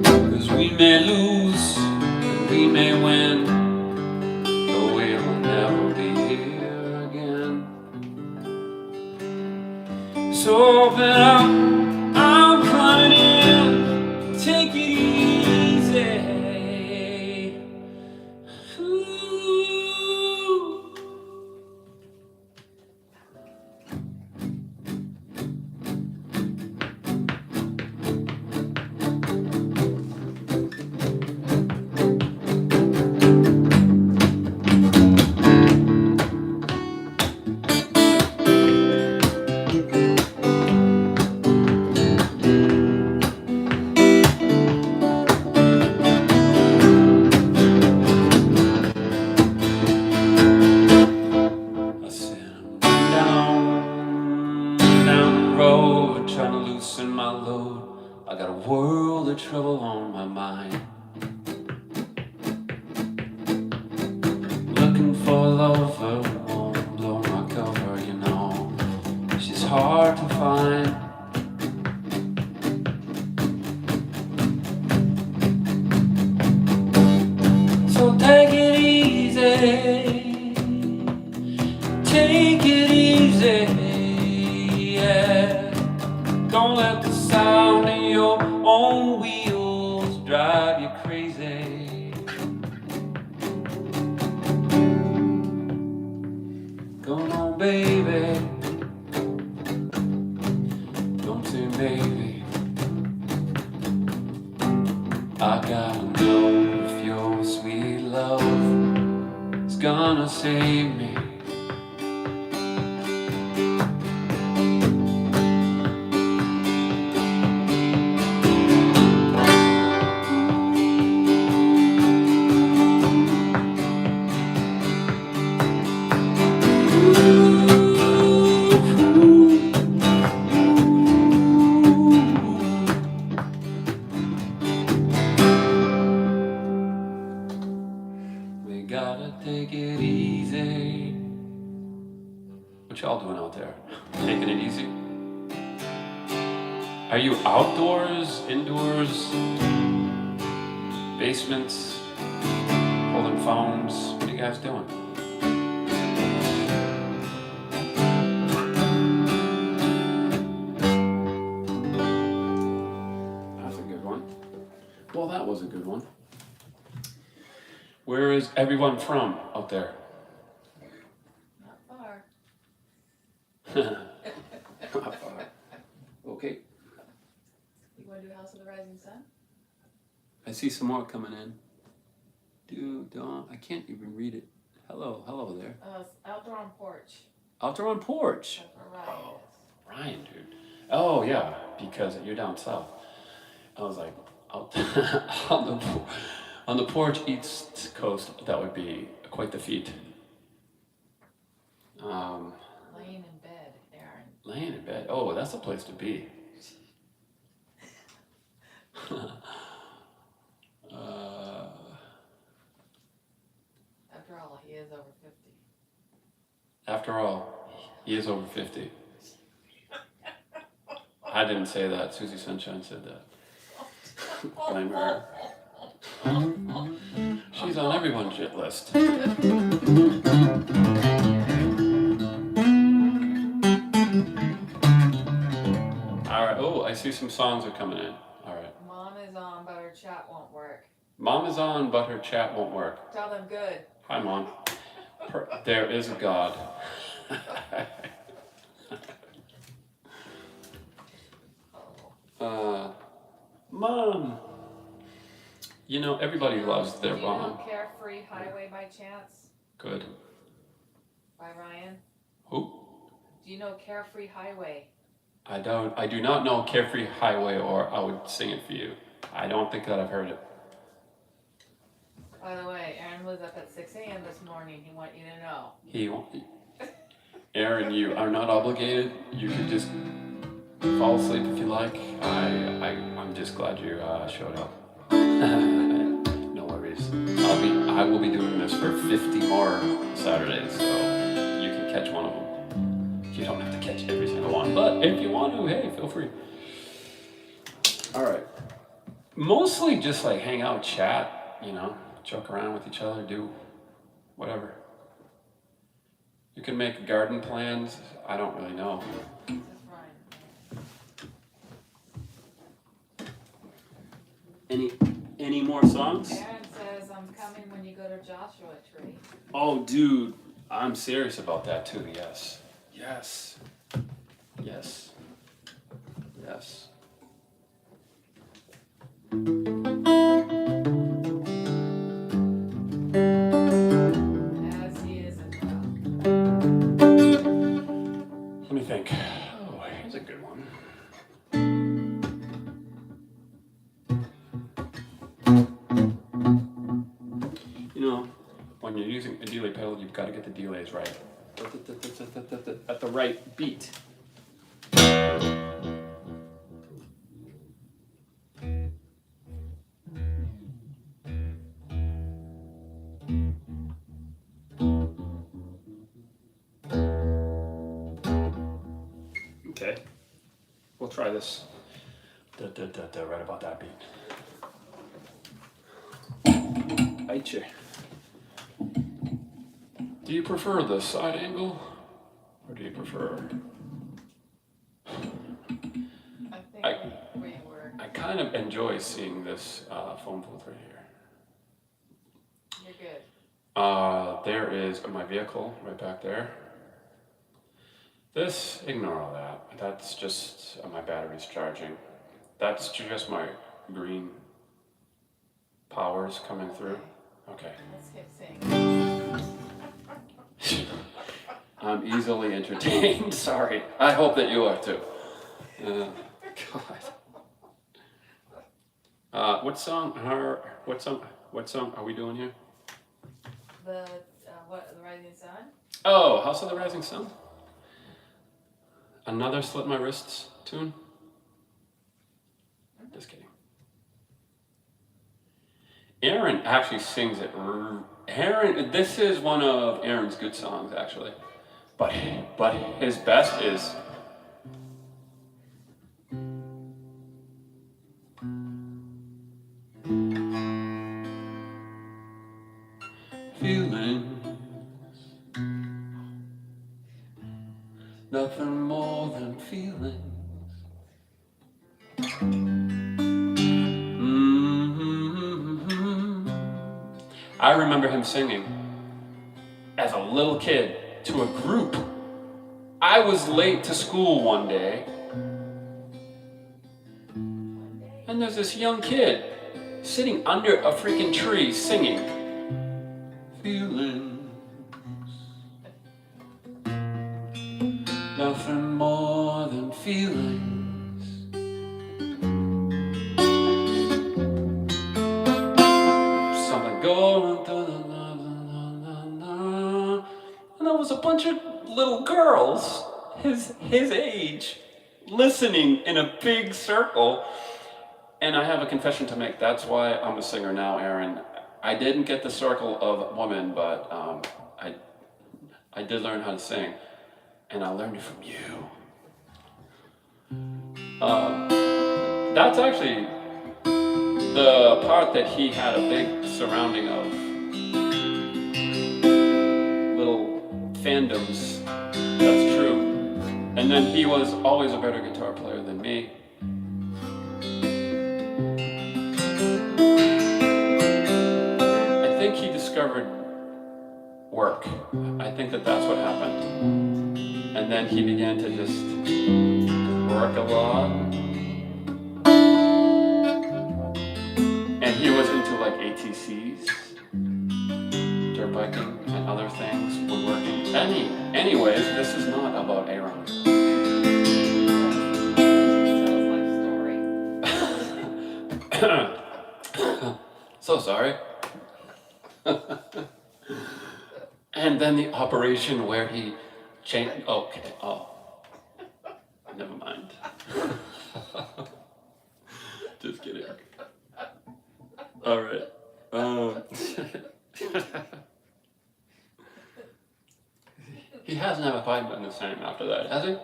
'Cause we may lose, and we may win, but we will never be here again. So open up, I'm coming in, take it easy. Ooh. I said I'm down the road, trying to loosen my load. I got a world of trouble on my mind. Looking for a lover who won't blow my cover, you know. She's hard to find. So take it easy, take it easy, yeah. Don't let the sound of your own wheels drive you crazy. Come on, baby, don't say maybe. I gotta know if your sweet love is gonna save me. We gotta take it easy. What y'all doing out there? Taking it easy? Are you outdoors, indoors, basements, holding phones? What are you guys doing? That's a good one. Well, that was a good one. Where is everyone from out there? Not far. Not far. Okay. You wanna do House of the Rising Sun? I see some more coming in. Dude, don't. I can't even read it. Hello, hello there. It's outdoor on porch. Outdoor on porch. That's where Ryan Oh, is. Ryan, dude. Oh, yeah, because you're down south. I was like, out on the porch, east coast, that would be quite the feat. Laying in bed, Aaron. Laying in bed. Oh, that's a place to be. After all, he is over 50. After all, he is over 50. I didn't say that. Susie Sunshine said that. Blame her. She's on everyone's shit list. Alright, oh, I see some songs are coming in. Alright. Mom is on, but her chat won't work. Mom is on, but her chat won't work. Tell them good. Hi, Mom. There is a God. Mom. You know, everybody loves their Do you know mom. Carefree Highway by chance? Good. By Ryan? Who? Do you know Carefree Highway? I do not know Carefree Highway, or I would sing it for you. I don't think that I've heard it. By the way, Aaron was up at 6 a.m. this morning. He want you to know. He won't. Aaron, you are not obligated. You can just fall asleep if you like. I'm just glad you showed up. No worries. I will be doing this for 50 more Saturdays, so you can catch one of them. You don't have to catch every single one, but if you want to, hey, feel free. All right. Mostly just like hang out, chat, you know, joke around with each other, do whatever. You can make garden plans. I don't really know. Any more songs? Aaron says, I'm coming when you go to Joshua Tree. Oh, dude, I'm serious about that too. Yes. Yes. Yes. Yes. As he is as well. Let me think. Oh, here's a good one. You know, when you're using a delay pedal, you've got to get the delays right. At the right beat. Okay, we'll try this. Right about that beat. Aiche. Do you prefer the side angle, or do you prefer? I think we were. I kind of enjoy seeing this phone booth right here. You're good. There is my vehicle right back there. This, ignore all that. That's just my battery's charging. That's just my green powers coming through. Okay. Let's get singing. I'm easily entertained. Sorry. I hope that you are too. God. What song are we doing here? The Rising Sun? Oh, House of the Rising Sun. Another Slit My Wrists tune? Just kidding. Aaron actually sings it. Aaron, this is one of Aaron's good songs actually. But his best is feelings. Nothing more than feelings. I remember him singing as a little kid to a group. I was late to school one day, and there's this young kid sitting under a freaking tree singing feelings. Nothing more than feelings. Something going through the and there was a bunch of little girls his age listening in a big circle. And I have a confession to make. That's why I'm a singer now, Aaron. I didn't get the circle of women, but I did learn how to sing. And I learned it from you. That's actually the part that he had a big surrounding of little fandoms. That's true. And then he was always a better guitar player than me. I think he discovered work. I think that's what happened. And then he began to just work a lot. And he was into like ATCs, dirt biking, and other things, woodworking. Anyways, this is not about Aaron. So sorry. And then the operation where he changed. Okay. Oh, never mind. Just kidding. All right. He hasn't ever quite been the same after that, has he?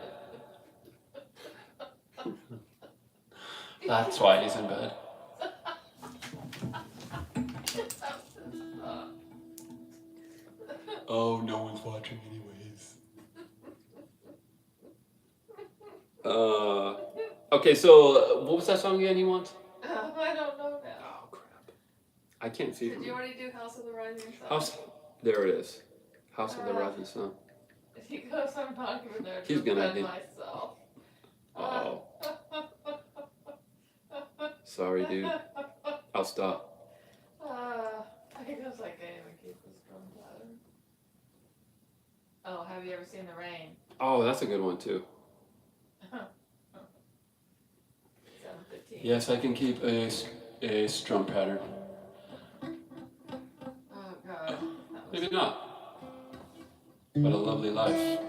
That's why he's in bed. Oh, no one's watching anyways. Okay, so what was that song again you want? I don't know now. Oh, crap. I can't see. Did you already do House of the Rising Sun? House, there it is. House of the Rising Sun. If he goes, I'm not going to He's gonna defend do- myself. Oh. Sorry, dude. I'll stop. He goes, I can't even keep this drum pattern. Oh, have you ever seen The Rain? Oh, that's a good one too. 7:15. Yes, I can keep a strum pattern. Oh God. That was Maybe not. But a lovely life.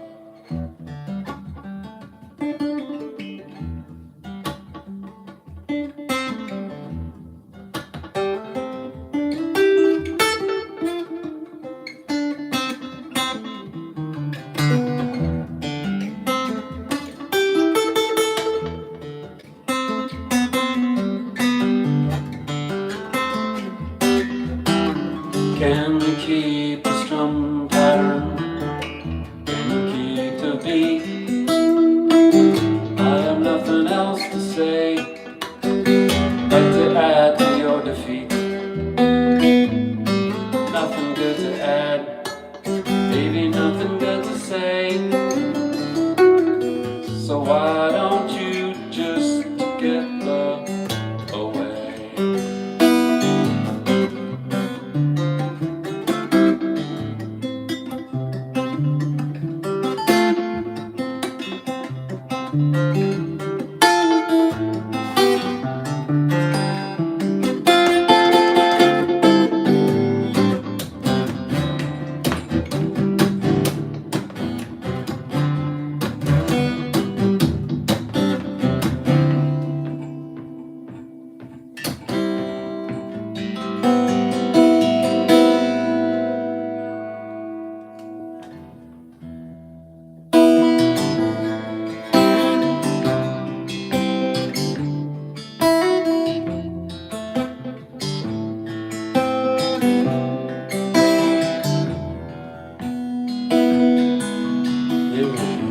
Can we keep a strum pattern? Can you keep the beat? I have nothing else to say, like to add to your defeat. Nothing good to add, baby, nothing good to say. So why don't you just get away?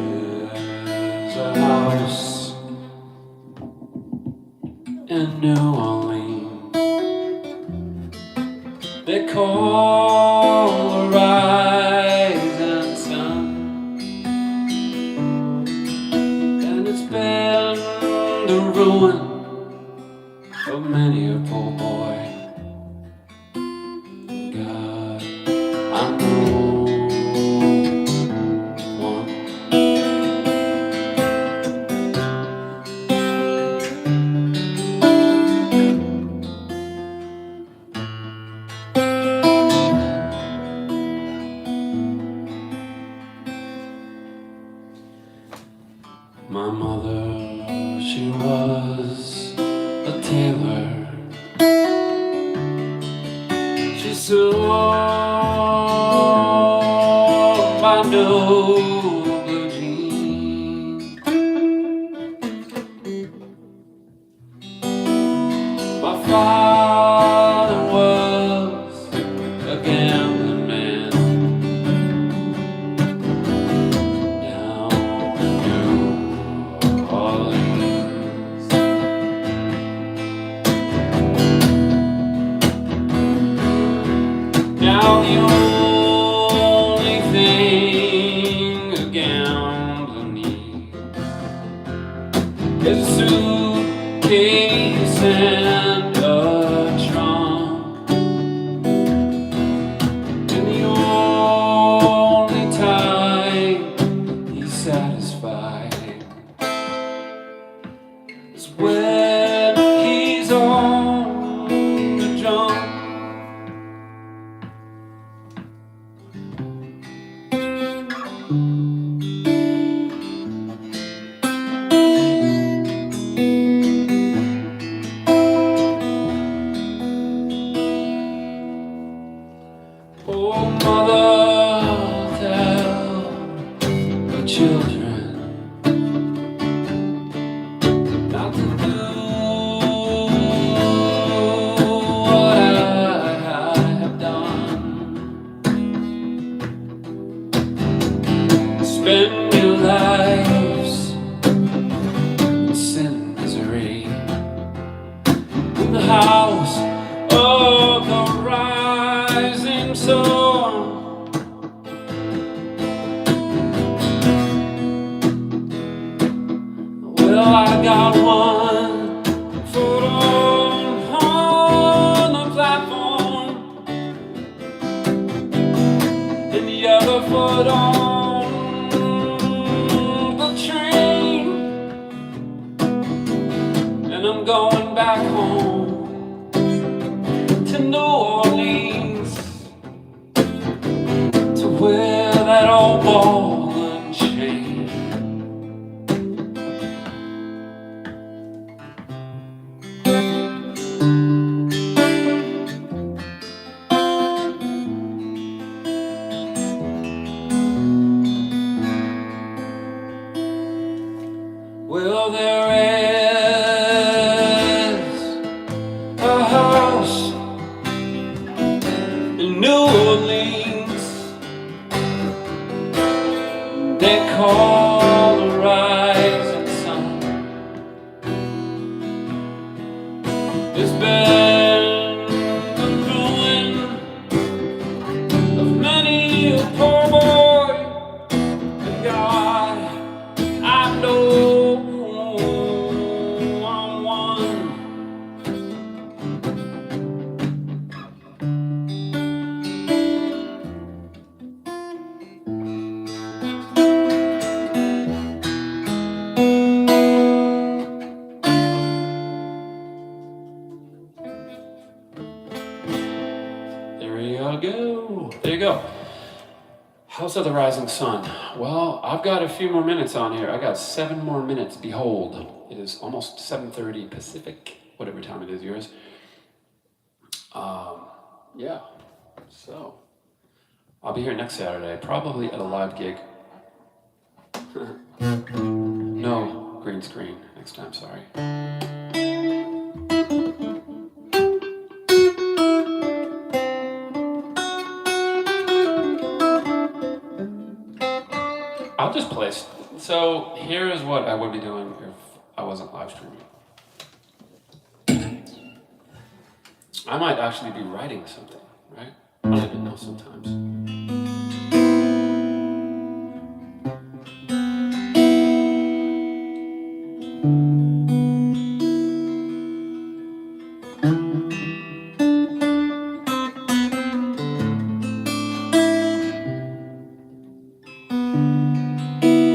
There's a house in New Orleans they call the rising sun, and it's been the ruin of many a poor boy. God, I know one. My mother, she was a tailor. She sewed my new blue jeans. My father was a gambling man down in New Orleans. Now the only thing spend your lives in sin and misery in the house of the rising sun. Well, I got one foot on the platform and the other foot on the train, and I'm going back home to New Orleans, to wear that old ball and chain. Well, there is a house in New Orleans they call the rising sun. It's been the ruin of many a poor boy, and God, I know I'm one. There you go. There you go. House of the Rising Sun. Well, I've got a few more minutes on here. I got 7 more minutes. Behold, it is almost 7:30 Pacific, whatever time it is yours. Yeah. So I'll be here next Saturday, probably at a live gig. No green screen next time. Sorry. I'll just play. So here is what I would be doing if I wasn't live streaming. I might actually be writing something, right? I don't even know sometimes.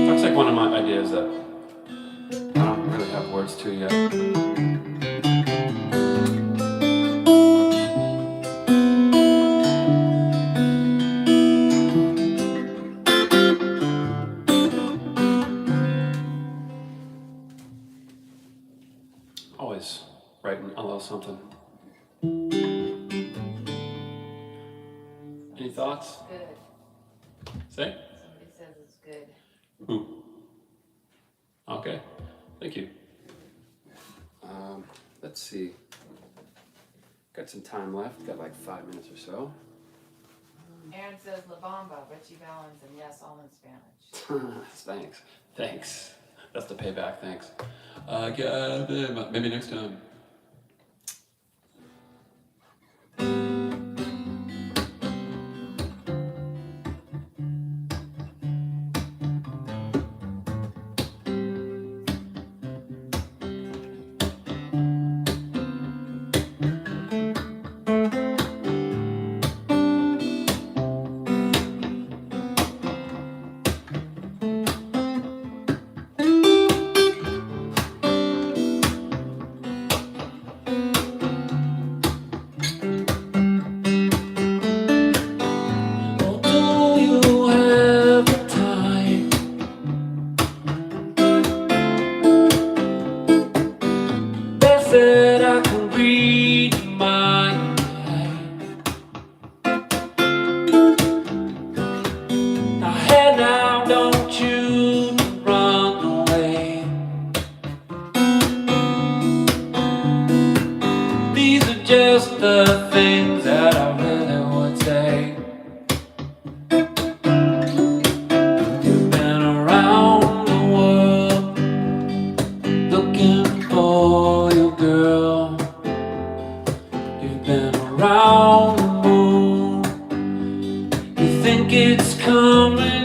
That's like one of my ideas that I don't really have words to yet. Always writing a little something. Any thoughts? Good. Say? Somebody says it's good. Who? Okay, thank you. Let's see. Got some time left. Got like 5 minutes or so. Aaron says La Bamba, Richie Valens, and yes, all in Spanish. Thanks. That's the payback. Thanks. Maybe next time.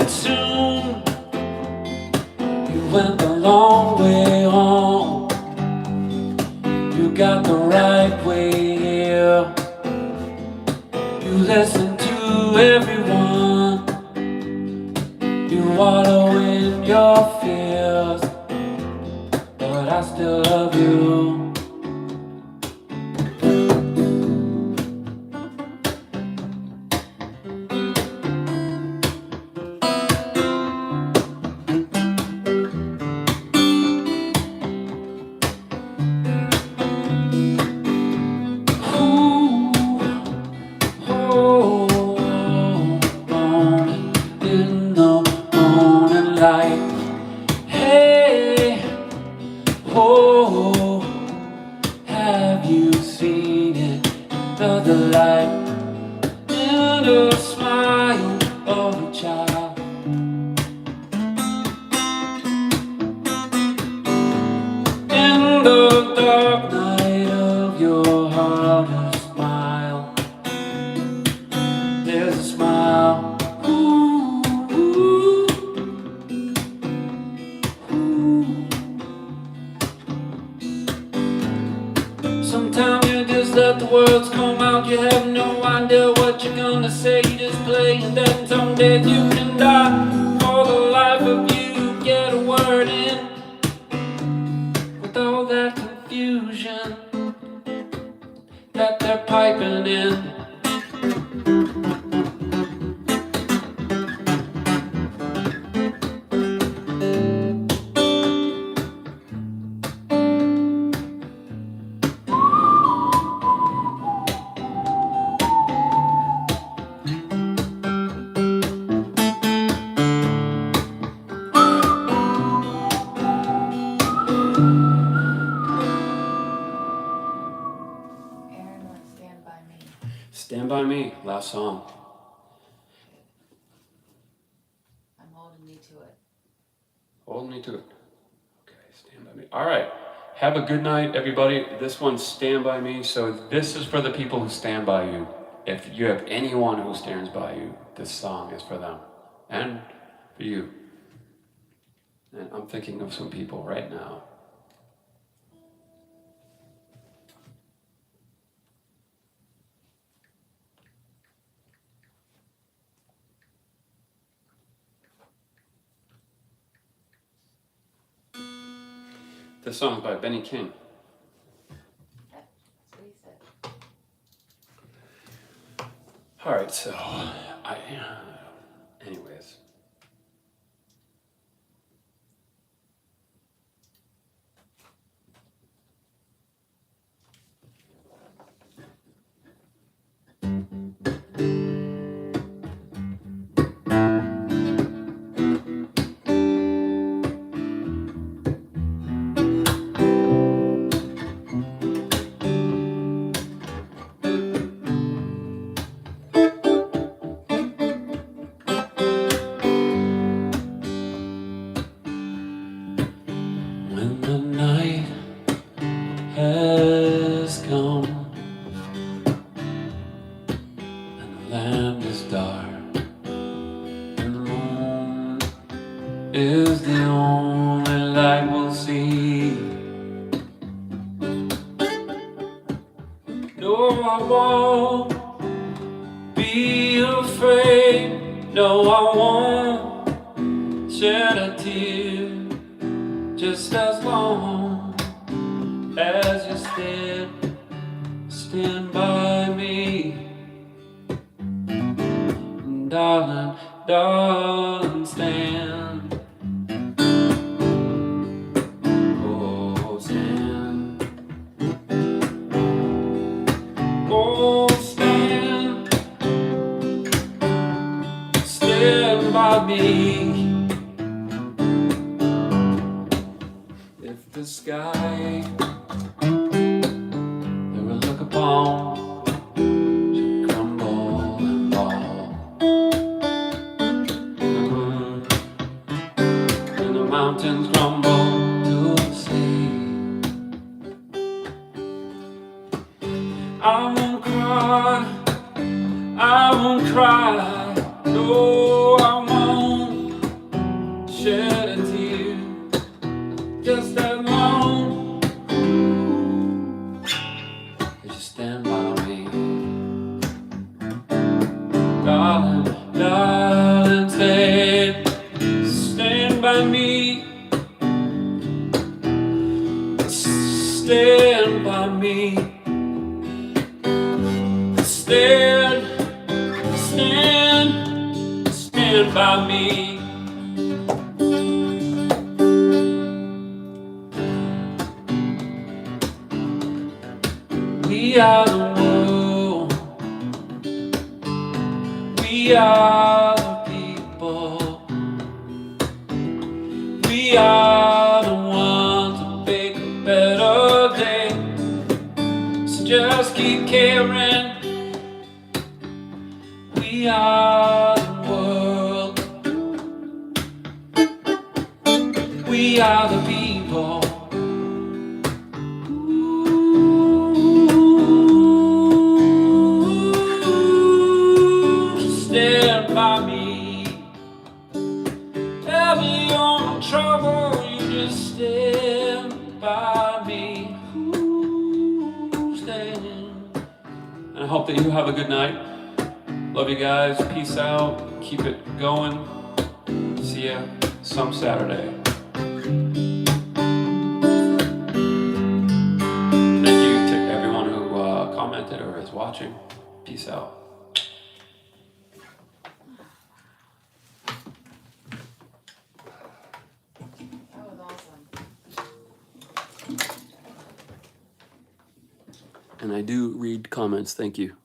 it soon. You went the long way home. You got the right way here. You listen to everyone. You wallow in your fears, but I still love you. In the morning light, hey, oh, have you seen it? The light in the smile of a child. In the dark night of your heart, a smile. There's a smile. Sometimes you just let the words come out. You have no idea what you're gonna say. You just play, and then some days you can die. For the life of you, get a word in. With all that confusion that they're piping in. Aaron with Stand By Me. Stand By Me, last song. I'm holding you to it. Hold me to it. Okay, Stand By Me. All right. Have a good night, everybody. This one's Stand By Me. So this is for the people who stand by you. If you have anyone who stands by you, this song is for them. And for you. And I'm thinking of some people right now. This song's by Benny King. That's what he said. All right, so anyways. When the night has come and the land is dark and the moon is the only light we'll see. No, I won't be afraid. No, I won't shed a tear. Just as long as you stand by me, darling, darling, stand. Oh, stand. Oh, stand by me. If the sky that we look upon should crumble and fall, and the mountains crumble to the sea, I won't cry, I won't cry, no, I won't by me. Stand by me. Stand by me. We are the world. We are the people. We are the ones that make a better day. So just keep caring. We are the world. We are the people. Stand by me. Tell me you're in trouble, you just stand by me. Stand. And I hope that you have a good night. Love you guys. Peace out. Keep it going. See ya some Saturday. Thank you to everyone who commented or is watching. Peace out. That was awesome. And I do read comments. Thank you.